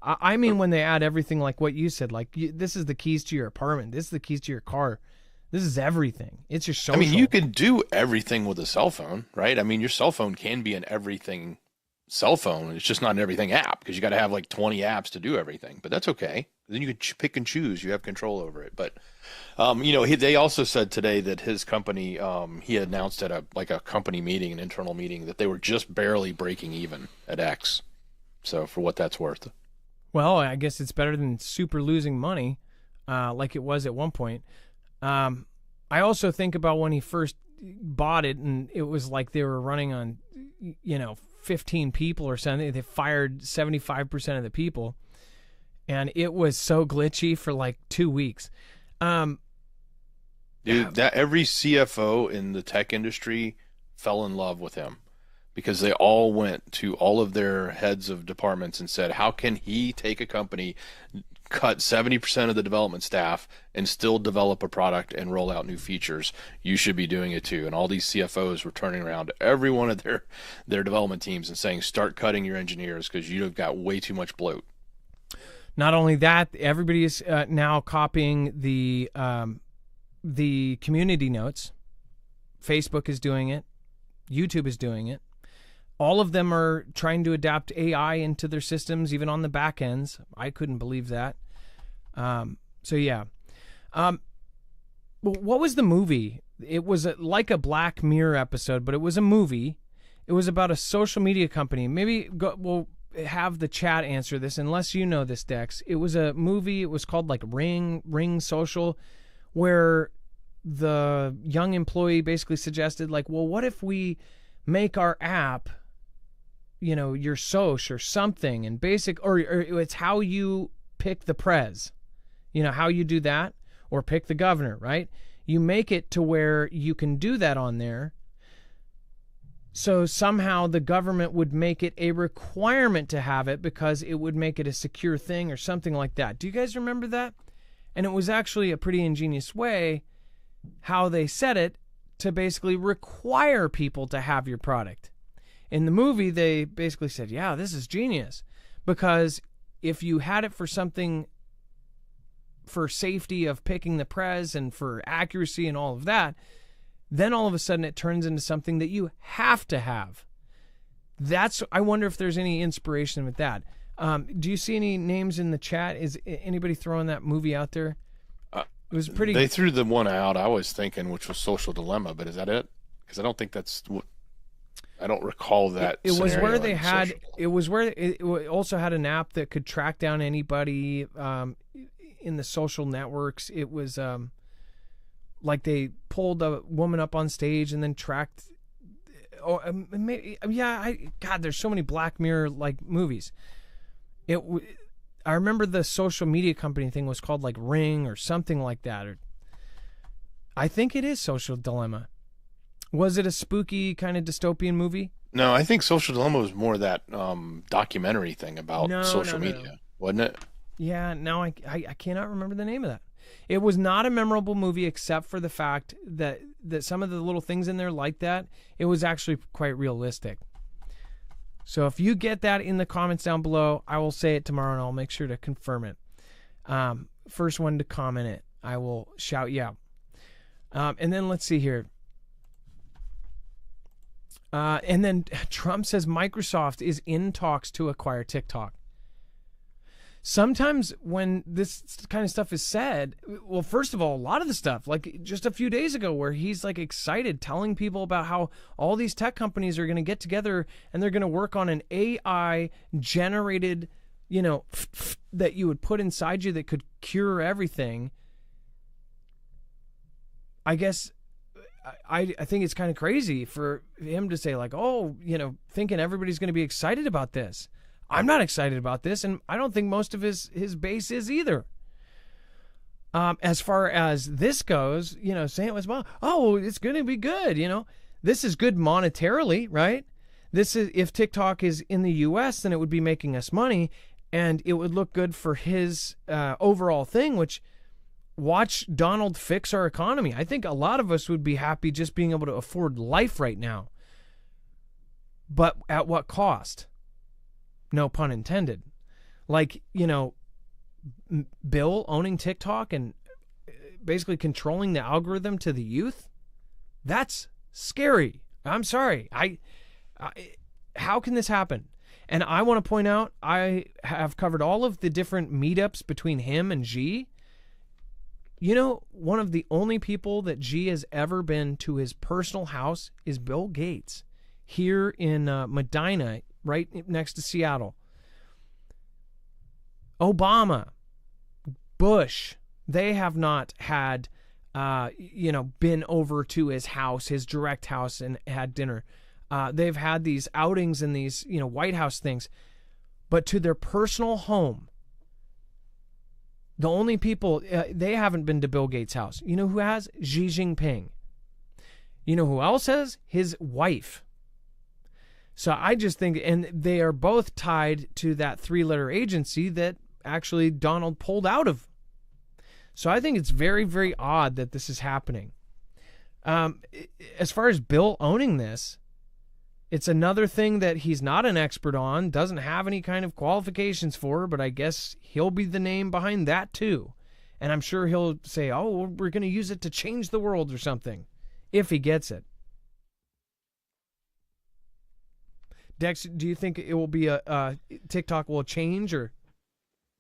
I mean, when they add everything like what you said, like this is the keys to your apartment, this is the keys to your car, this is everything. It's your social. You can do everything with a cell phone, right? Your cell phone can be an everything cell phone. It's just not an everything app because you got to have like 20 apps to do everything, but that's okay. Then you can pick and choose. You have control over it. But, they also said today that his company, he announced at a company meeting, an internal meeting, that they were just barely breaking even at X. So for what that's worth. Well, I guess it's better than super losing money like it was at one point. I also think about when he first bought it and it was like they were running on, 15 people or something. They fired 75% of the people. And it was so glitchy for like 2 weeks. Dude, that every CFO in the tech industry fell in love with him because they all went to all of their heads of departments and said, how can he take a company, cut 70% of the development staff and still develop a product and roll out new features? You should be doing it too. And all these CFOs were turning around to every one of their development teams and saying, start cutting your engineers because you've got way too much bloat. Not only that, everybody is now copying the community notes. Facebook is doing it. YouTube is doing it. All of them are trying to adapt AI into their systems, even on the back ends. I couldn't believe that. What was the movie? It was like a Black Mirror episode, but it was a movie. It was about a social media company. Maybe we'll have the chat answer this, unless you know this, Dex. It was a movie. It was called like Ring Social, where the young employee basically suggested, like, well, what if we make our app, your soch or something, and or it's how you pick the prez, how you do that, or pick the governor, right? You make it to where you can do that on there. So somehow the government would make it a requirement to have it because it would make it a secure thing or something like that. Do you guys remember that? And it was actually a pretty ingenious way how they said it to basically require people to have your product. In the movie, they basically said, yeah, this is genius. Because if you had it for something for safety of picking the prez and for accuracy and all of that, then all of a sudden it turns into something that you have to have. I wonder if there's any inspiration with that. Do you see any names in the chat? Is anybody throwing that movie out there? It was pretty. They threw the one out I was thinking, which was Social Dilemma, but is that it? Because I don't think that's what. I don't recall that. It was where they in had. Social Dilemma. It was where it also had an app that could track down anybody in the social networks. It was like they pulled a woman up on stage and then tracked. Oh, maybe, yeah. God, there's so many Black Mirror like movies. I remember the social media company thing was called like Ring or something like that. Or I think it is Social Dilemma. Was it a spooky kind of dystopian movie? No, I think Social Dilemma was more that documentary thing about social no. media, wasn't it? Yeah, now I cannot remember the name of that. It was not a memorable movie except for the fact that some of the little things in there like that, it was actually quite realistic. So if you get that in the comments down below, I will say it tomorrow and I'll make sure to confirm it. First one to comment it, I will shout you out. And then let's see here. And then Trump says Microsoft is in talks to acquire TikTok. Sometimes when this kind of stuff is said, well, first of all, a lot of the stuff, like just a few days ago where he's like excited telling people about how all these tech companies are going to get together and they're going to work on an AI generated, that you would put inside you that could cure everything. I guess I think it's kind of crazy for him to say like, oh, thinking everybody's going to be excited about this. I'm not excited about this, and I don't think most of his base is either. As far as this goes, saying it was, well, oh, it's going to be good, This is good monetarily, right? This is, if TikTok is in the U.S., then it would be making us money, and it would look good for his overall thing, which, watch Donald fix our economy. I think a lot of us would be happy just being able to afford life right now. But at what cost? No pun intended. Like, Bill owning TikTok and basically controlling the algorithm to the youth. That's scary. I'm sorry. How can this happen? And I want to point out, I have covered all of the different meetups between him and Xi. One of the only people that Xi has ever been to his personal house is Bill Gates here in Medina, right next to Seattle. Obama, Bush, they have not had, been over to his house, his direct house, and had dinner. They've had these outings and these, White House things. But to their personal home, the only people, they haven't been to Bill Gates' house. You know who has? Xi Jinping. You know who else has? His wife. So I just think, and they are both tied to that 3-letter agency that actually Donald pulled out of. So I think it's very, very odd that this is happening. As far as Bill owning this, it's another thing that he's not an expert on, doesn't have any kind of qualifications for, but I guess he'll be the name behind that too. And I'm sure he'll say, oh, we're going to use it to change the world or something, if he gets it. Dex, do you think it will be TikTok will change or?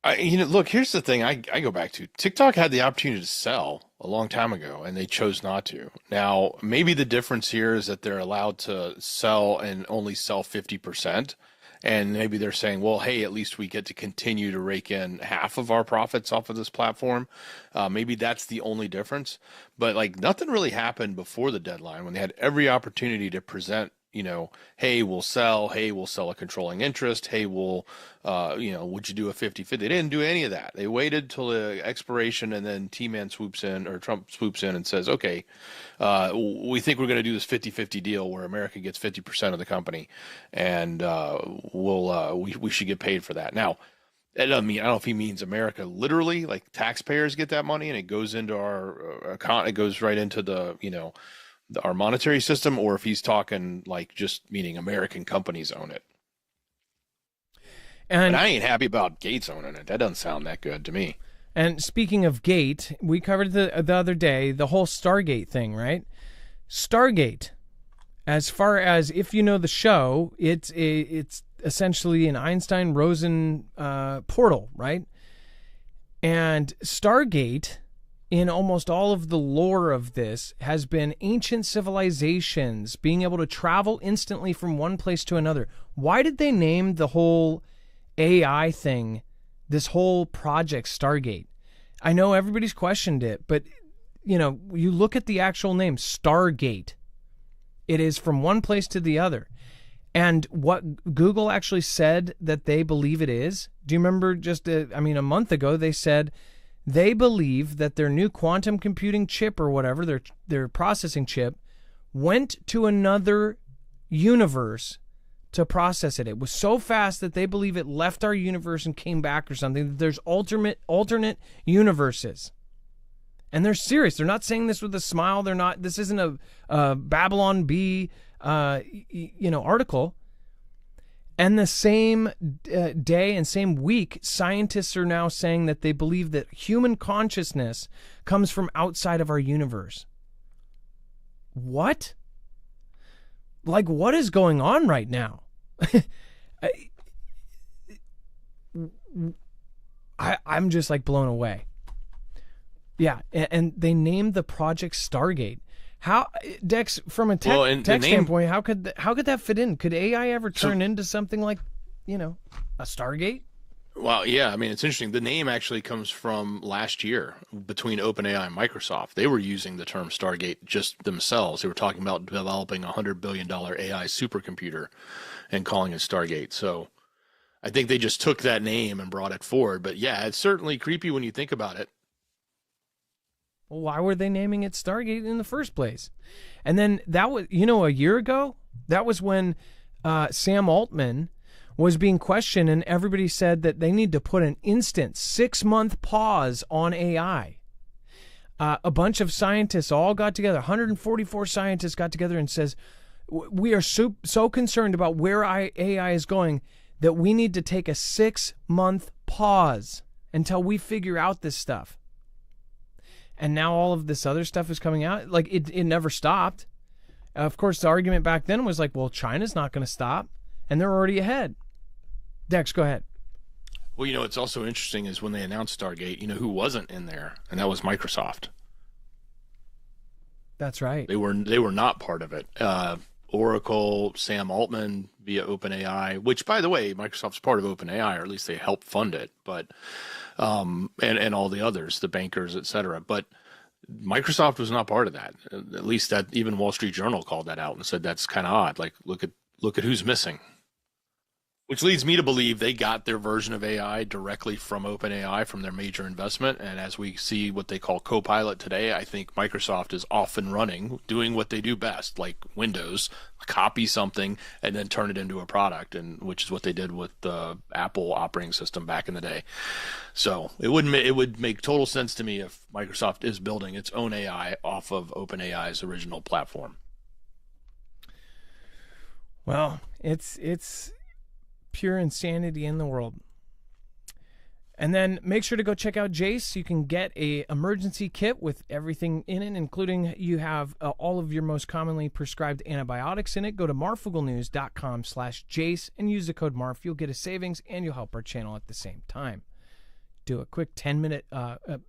Look, here's the thing I go back to. TikTok had the opportunity to sell a long time ago, and they chose not to. Now, maybe the difference here is that they're allowed to sell and only sell 50%. And maybe they're saying, well, hey, at least we get to continue to rake in half of our profits off of this platform. Maybe that's the only difference. But nothing really happened before the deadline when they had every opportunity to present, hey, we'll sell a controlling interest. Hey, would you do a 50-50? They didn't do any of that. They waited till the expiration, and then T-Man swoops in, or Trump swoops in and says, okay, we think we're going to do this 50-50 deal where America gets 50% of the company, and we should get paid for that. Now, that doesn't mean, I don't know if he means America literally, like taxpayers get that money and it goes into our account, it goes right into the, our monetary system, or if he's talking just meaning American companies own it. And I ain't happy about Gates owning it. That doesn't sound that good to me. And speaking of Gate, we covered the other day the whole Stargate thing, right? Stargate, As far as if you know the show, it's essentially an Einstein-Rosen portal, right? And Stargate, in almost all of the lore of this, has been ancient civilizations being able to travel instantly from one place to another. Why did they name the whole AI thing, this whole project, Stargate? I know everybody's questioned it, but you know, you look at the actual name, Stargate. It is from one place to the other. And what Google actually said that they believe it is, do you remember just, a month ago, they said they believe that their new quantum computing chip or whatever, their processing chip, went to another universe to process it. It was so fast that they believe it left our universe and came back or something. There's alternate universes. And they're serious. They're not saying this with a smile. This isn't a Babylon Bee, article. And the same day and same week, scientists are now saying that they believe that human consciousness comes from outside of our universe. What? Like, what is going on right now? I'm just like blown away. Yeah, and they named the project Stargate. How, Dex, from a tech standpoint, how could that fit in? Could AI ever turn into something like, a Stargate? Well, yeah, I mean, it's interesting. The name actually comes from last year between OpenAI and Microsoft. They were using the term Stargate just themselves. They were talking about developing a $100 billion AI supercomputer and calling it Stargate. So I think they just took that name and brought it forward. But yeah, it's certainly creepy when you think about it. Well, why were they naming it Stargate in the first place? And then that was, a year ago, that was when Sam Altman was being questioned, and everybody said that they need to put an instant 6-month pause on AI. A bunch of scientists all got together, 144 scientists got together and says, we are so concerned about where AI is going that we need to take a 6-month pause until we figure out this stuff. And now all of this other stuff is coming out. Like, it never stopped. Of course, the argument back then was like, well, China's not going to stop, and they're already ahead. Dex, go ahead. Well, it's also interesting is when they announced Stargate, who wasn't in there, and that was Microsoft. That's right. They were not part of it. Oracle, Sam Altman via OpenAI, which, by the way, Microsoft's part of OpenAI, or at least they helped fund it, but and all the others, the bankers, et cetera. But Microsoft was not part of that. At least that even Wall Street Journal called that out and said that's kind of odd. Like, look at who's missing. Which leads me to believe they got their version of AI directly from OpenAI, from their major investment. And as we see what they call Copilot today, I think Microsoft is off and running, doing what they do best, like Windows, copy something and then turn it into a product, and which is what they did with the Apple operating system back in the day. So it would make total sense to me if Microsoft is building its own AI off of OpenAI's original platform. Well, it's pure insanity in the world. And then make sure to go check out Jace. You can get a emergency kit with everything in it, including you have all of your most commonly prescribed antibiotics in it. Go to marfooglenews.com/Jace and use the code MARF. You'll get a savings and you'll help our channel at the same time. Do a quick 10-minute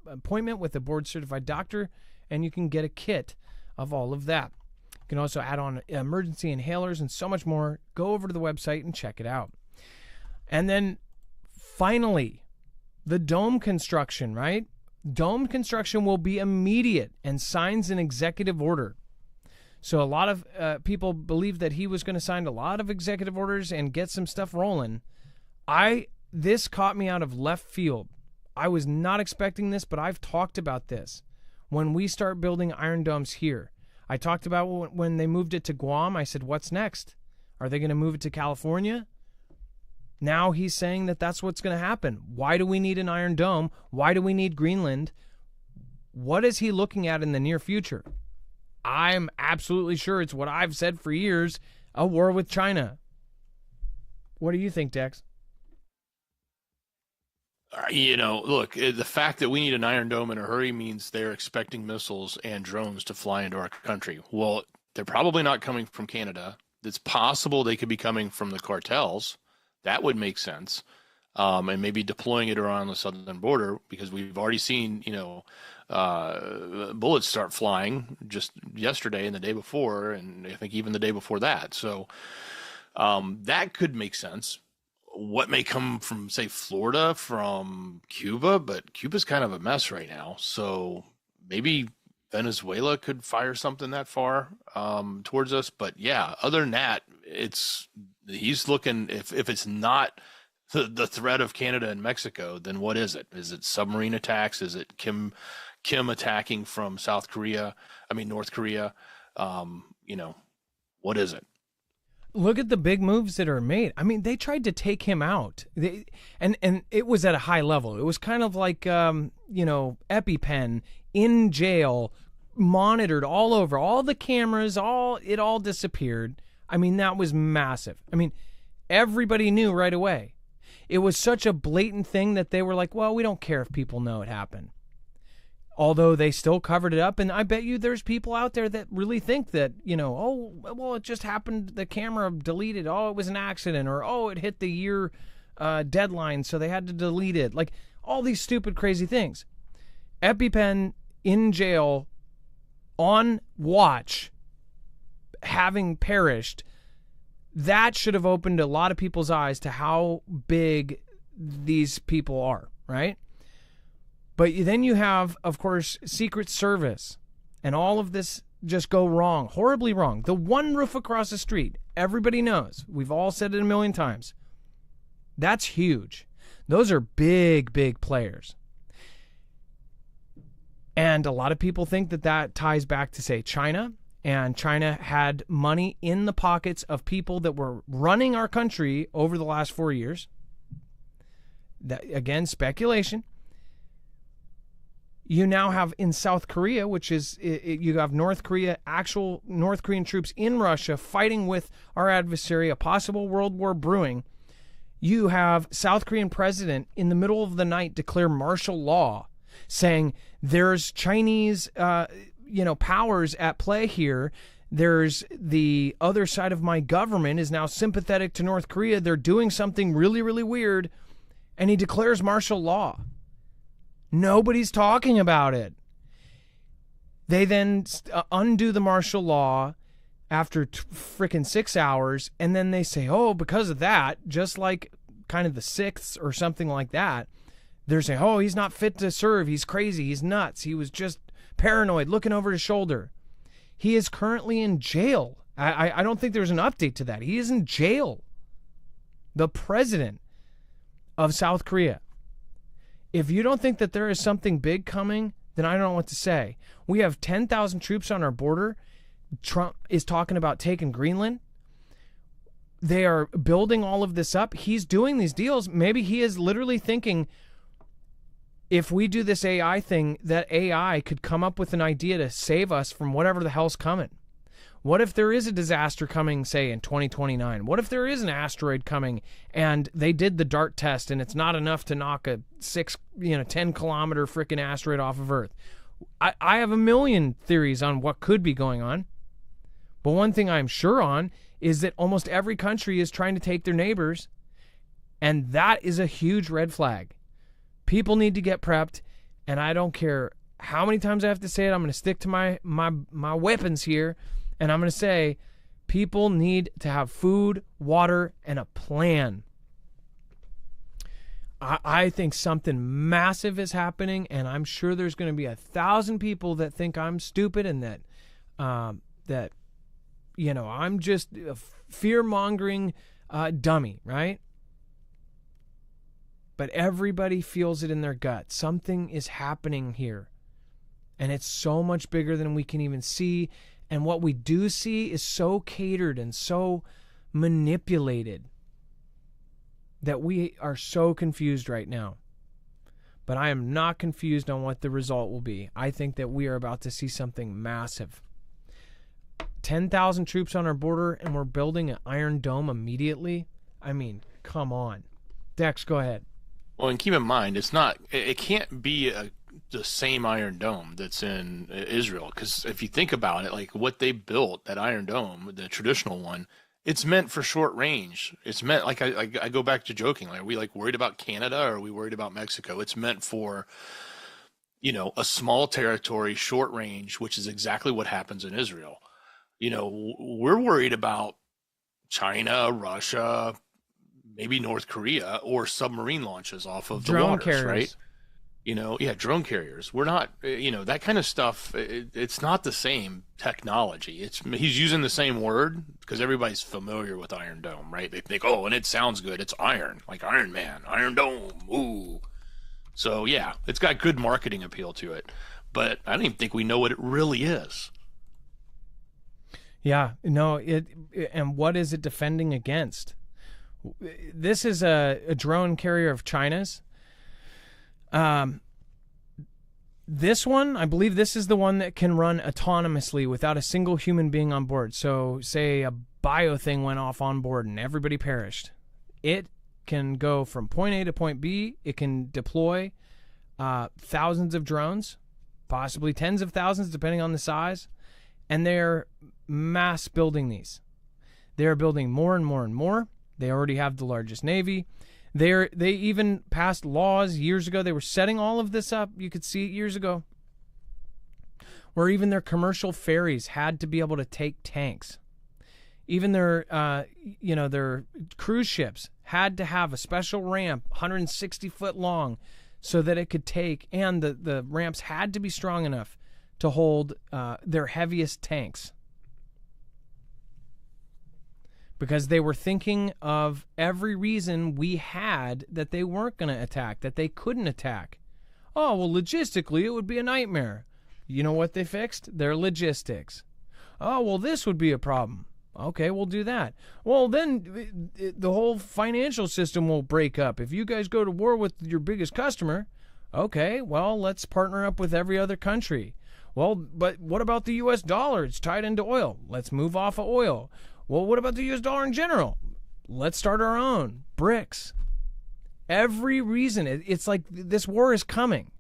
appointment with a board-certified doctor, and you can get a kit of all of that. You can also add on emergency inhalers and so much more. Go over to the website and check it out. And then finally, the dome construction, right? Dome construction will be immediate and signs an executive order. So a lot of people believe that he was going to sign a lot of executive orders and get some stuff rolling. This caught me out of left field. I was not expecting this, but I've talked about this. When we start building Iron Domes here, I talked about when they moved it to Guam. I said, what's next? Are they going to move it to California? Now he's saying that that's what's going to happen. Why do we need an Iron Dome? Why do we need Greenland? What is he looking at in the near future? I'm absolutely sure it's what I've said for years, a war with China. What do you think, Dex? Look, the fact that we need an Iron Dome in a hurry means they're expecting missiles and drones to fly into our country. Well, They're probably not coming from Canada. It's possible they could be coming from the cartels. That would make sense. And maybe deploying it around the southern border, because we've already seen, bullets start flying just yesterday and the day before, and I think even the day before that. So that could make sense. What may come from, say, Florida, from Cuba, but Cuba's kind of a mess right now. So maybe Venezuela could fire something that far towards us. But yeah, other than that, he's looking, if it's not the threat of Canada and Mexico, then what is it? Is it submarine attacks? Is it Kim attacking from North Korea? What is it? Look at the big moves that are made. I mean, they tried to take him out, and it was at a high level. It was kind of like, EpiPen in jail, monitored all over, all the cameras, it all disappeared. I mean, that was massive. I mean, everybody knew right away. It was such a blatant thing that they were like, well, we don't care if people know it happened. Although they still covered it up, and I bet you there's people out there that really think that, oh, well, it just happened, the camera deleted, oh, it was an accident, or oh, it hit the year deadline, so they had to delete it. Like, all these stupid, crazy things. EpiPen in jail, on watch, having perished, that should have opened a lot of people's eyes to how big these people are, right? But then you have, of course, Secret Service, and all of this just go wrong, horribly wrong. The one roof across the street, everybody knows. We've all said it a million times. That's huge. Those are big, big players. And a lot of people think that ties back to, say, China. And China had money in the pockets of people that were running our country over the last 4 years. That, again, speculation. You now have in South Korea, which is, you have North Korea, actual North Korean troops in Russia fighting with our adversary, a possible world war brewing. You have South Korean president in the middle of the night declare martial law, saying there's Chinese powers at play here. There's the other side of my government is now sympathetic to North Korea. They're doing something really, really weird. And he declares martial law. Nobody's talking about it. They then undo the martial law after frickin' 6 hours. And then they say, oh, because of that, just like kind of the 6th or something like that, they're saying, oh, he's not fit to serve. He's crazy. He's nuts. He was just paranoid, looking over his shoulder. He is currently in jail. I don't think there's an update to that. He is in jail. The president of South Korea. If you don't think that there is something big coming, then I don't know what to say. We have 10,000 troops on our border. Trump is talking about taking Greenland. They are building all of this up. He's doing these deals. Maybe he is literally thinking, if we do this AI thing, that AI could come up with an idea to save us from whatever the hell's coming. What if there is a disaster coming, say, in 2029? What if there is an asteroid coming and they did the DART test and it's not enough to knock a 10-kilometer freaking asteroid off of Earth? I have a million theories on what could be going on. But one thing I'm sure on is that almost every country is trying to take their neighbors, and that is a huge red flag. People need to get prepped, and I don't care how many times I have to say it. I'm going to stick to my weapons here, and I'm going to say people need to have food, water, and a plan. I think something massive is happening, and I'm sure there's going to be 1,000 people that think I'm stupid and that I'm just a fear-mongering dummy, right? But everybody feels it in their gut. Something is happening here. And it's so much bigger than we can even see. And what we do see is so catered and so manipulated that we are so confused right now. But I am not confused on what the result will be. I think that we are about to see something massive. 10,000 troops on our border, and we're building an Iron Dome immediately? I mean, come on. Dex, go ahead. Well, and keep in mind, it can't be a the same Iron Dome that's in Israel. Because if you think about it, like what they built, that Iron Dome, the traditional one, it's meant for short range. It's meant, like I go back to joking, like, are we like worried about Canada or are we worried about Mexico? It's meant for, a small territory, short range, which is exactly what happens in Israel. We're worried about China, Russia, maybe North Korea, or submarine launches off of the Drone waters, carriers. right? Drone carriers. We're not, that kind of stuff. It's not the same technology. He's using the same word because everybody's familiar with Iron Dome, right? They think, oh, and it sounds good. It's iron, like Iron Man, Iron Dome. Ooh. So yeah, it's got good marketing appeal to it, but I don't even think we know what it really is. Yeah, no, and what is it defending against? This is a drone carrier of China's. This one, I believe this is the one that can run autonomously without a single human being on board. So say a bio thing went off on board and everybody perished. It can go from point A to point B. It can deploy thousands of drones, possibly tens of thousands depending on the size. And they're mass building these. They're building more and more and more. They already have the largest navy. They even passed laws years ago. They were setting all of this up. You could see it years ago, where even their commercial ferries had to be able to take tanks. Even their cruise ships had to have a special ramp, 160 foot long, so that it could take. And the ramps had to be strong enough to hold their heaviest tanks. Because they were thinking of every reason we had that they weren't going to attack, that they couldn't attack. Oh, well, logistically, it would be a nightmare. You know what they fixed? Their logistics. Oh, well, this would be a problem. Okay, we'll do that. Well, then the whole financial system will break up. If you guys go to war with your biggest customer, okay, well, let's partner up with every other country. Well, but what about the U.S. dollar? It's tied into oil. Let's move off of oil. Well, what about the U.S. dollar in general? Let's start our own. BRICS. Every reason. It's like this war is coming.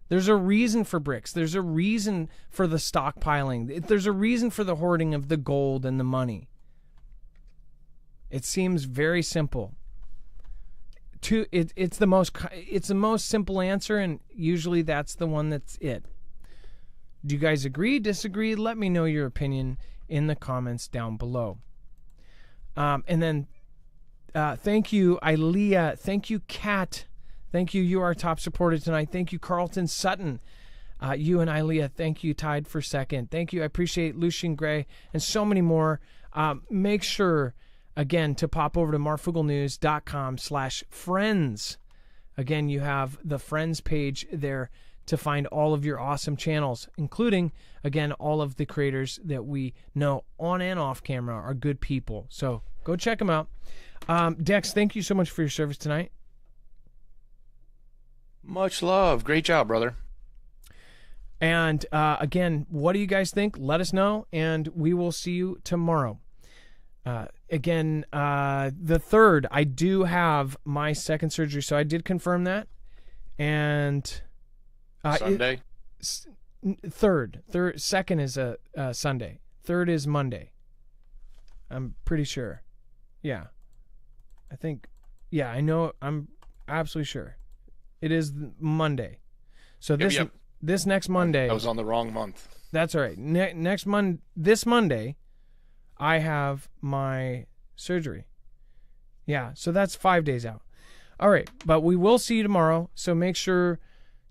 There's a reason for BRICS. There's a reason for the stockpiling. There's a reason for the hoarding of the gold and the money. It seems very simple. It's the most simple answer, and usually that's the one that's it. Do you guys agree, disagree? Let me know your opinion in the comments down below. And then thank you, Ilea. Thank you, Kat. Thank you. You are our top supporter tonight. Thank you, Carlton Sutton. You and Ilea, thank you, tied for second. Thank you. I appreciate Lucian Gray and so many more. Make sure, again, to pop over to marfooglenews.com/friends. Again, you have the friends page there to find all of your awesome channels, including, again, all of the creators that we know on and off camera are good people. So go check them out. Dex, thank you so much for your service tonight. Much love. Great job, brother. And again, what do you guys think? Let us know, and we will see you tomorrow. Again, the 3rd, I do have my second surgery, so I did confirm that. And Sunday? 3rd. 2nd is a Sunday. 3rd is Monday. I'm pretty sure. Yeah. I think, yeah, I know. I'm absolutely sure. It is Monday. So this next Monday. I was on the wrong month. That's all right. This Monday, I have my surgery. Yeah, so that's 5 days out. All right, but we will see you tomorrow, so make sure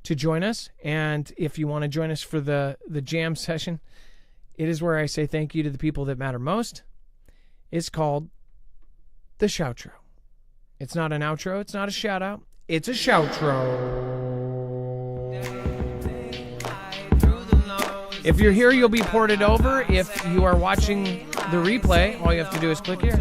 to join us. And if you want to join us for the jam session, it is where I say thank you to the people that matter most. It's called the shoutro. It's not an outro. It's not a shout out. It's a shoutro. If you're here, you'll be ported over. If you are watching the replay, all you have to do is click here.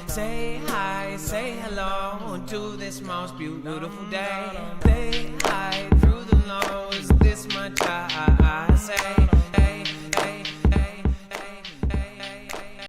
Say hi, say hello to this most beautiful day. Say hi through the lows, this much I say.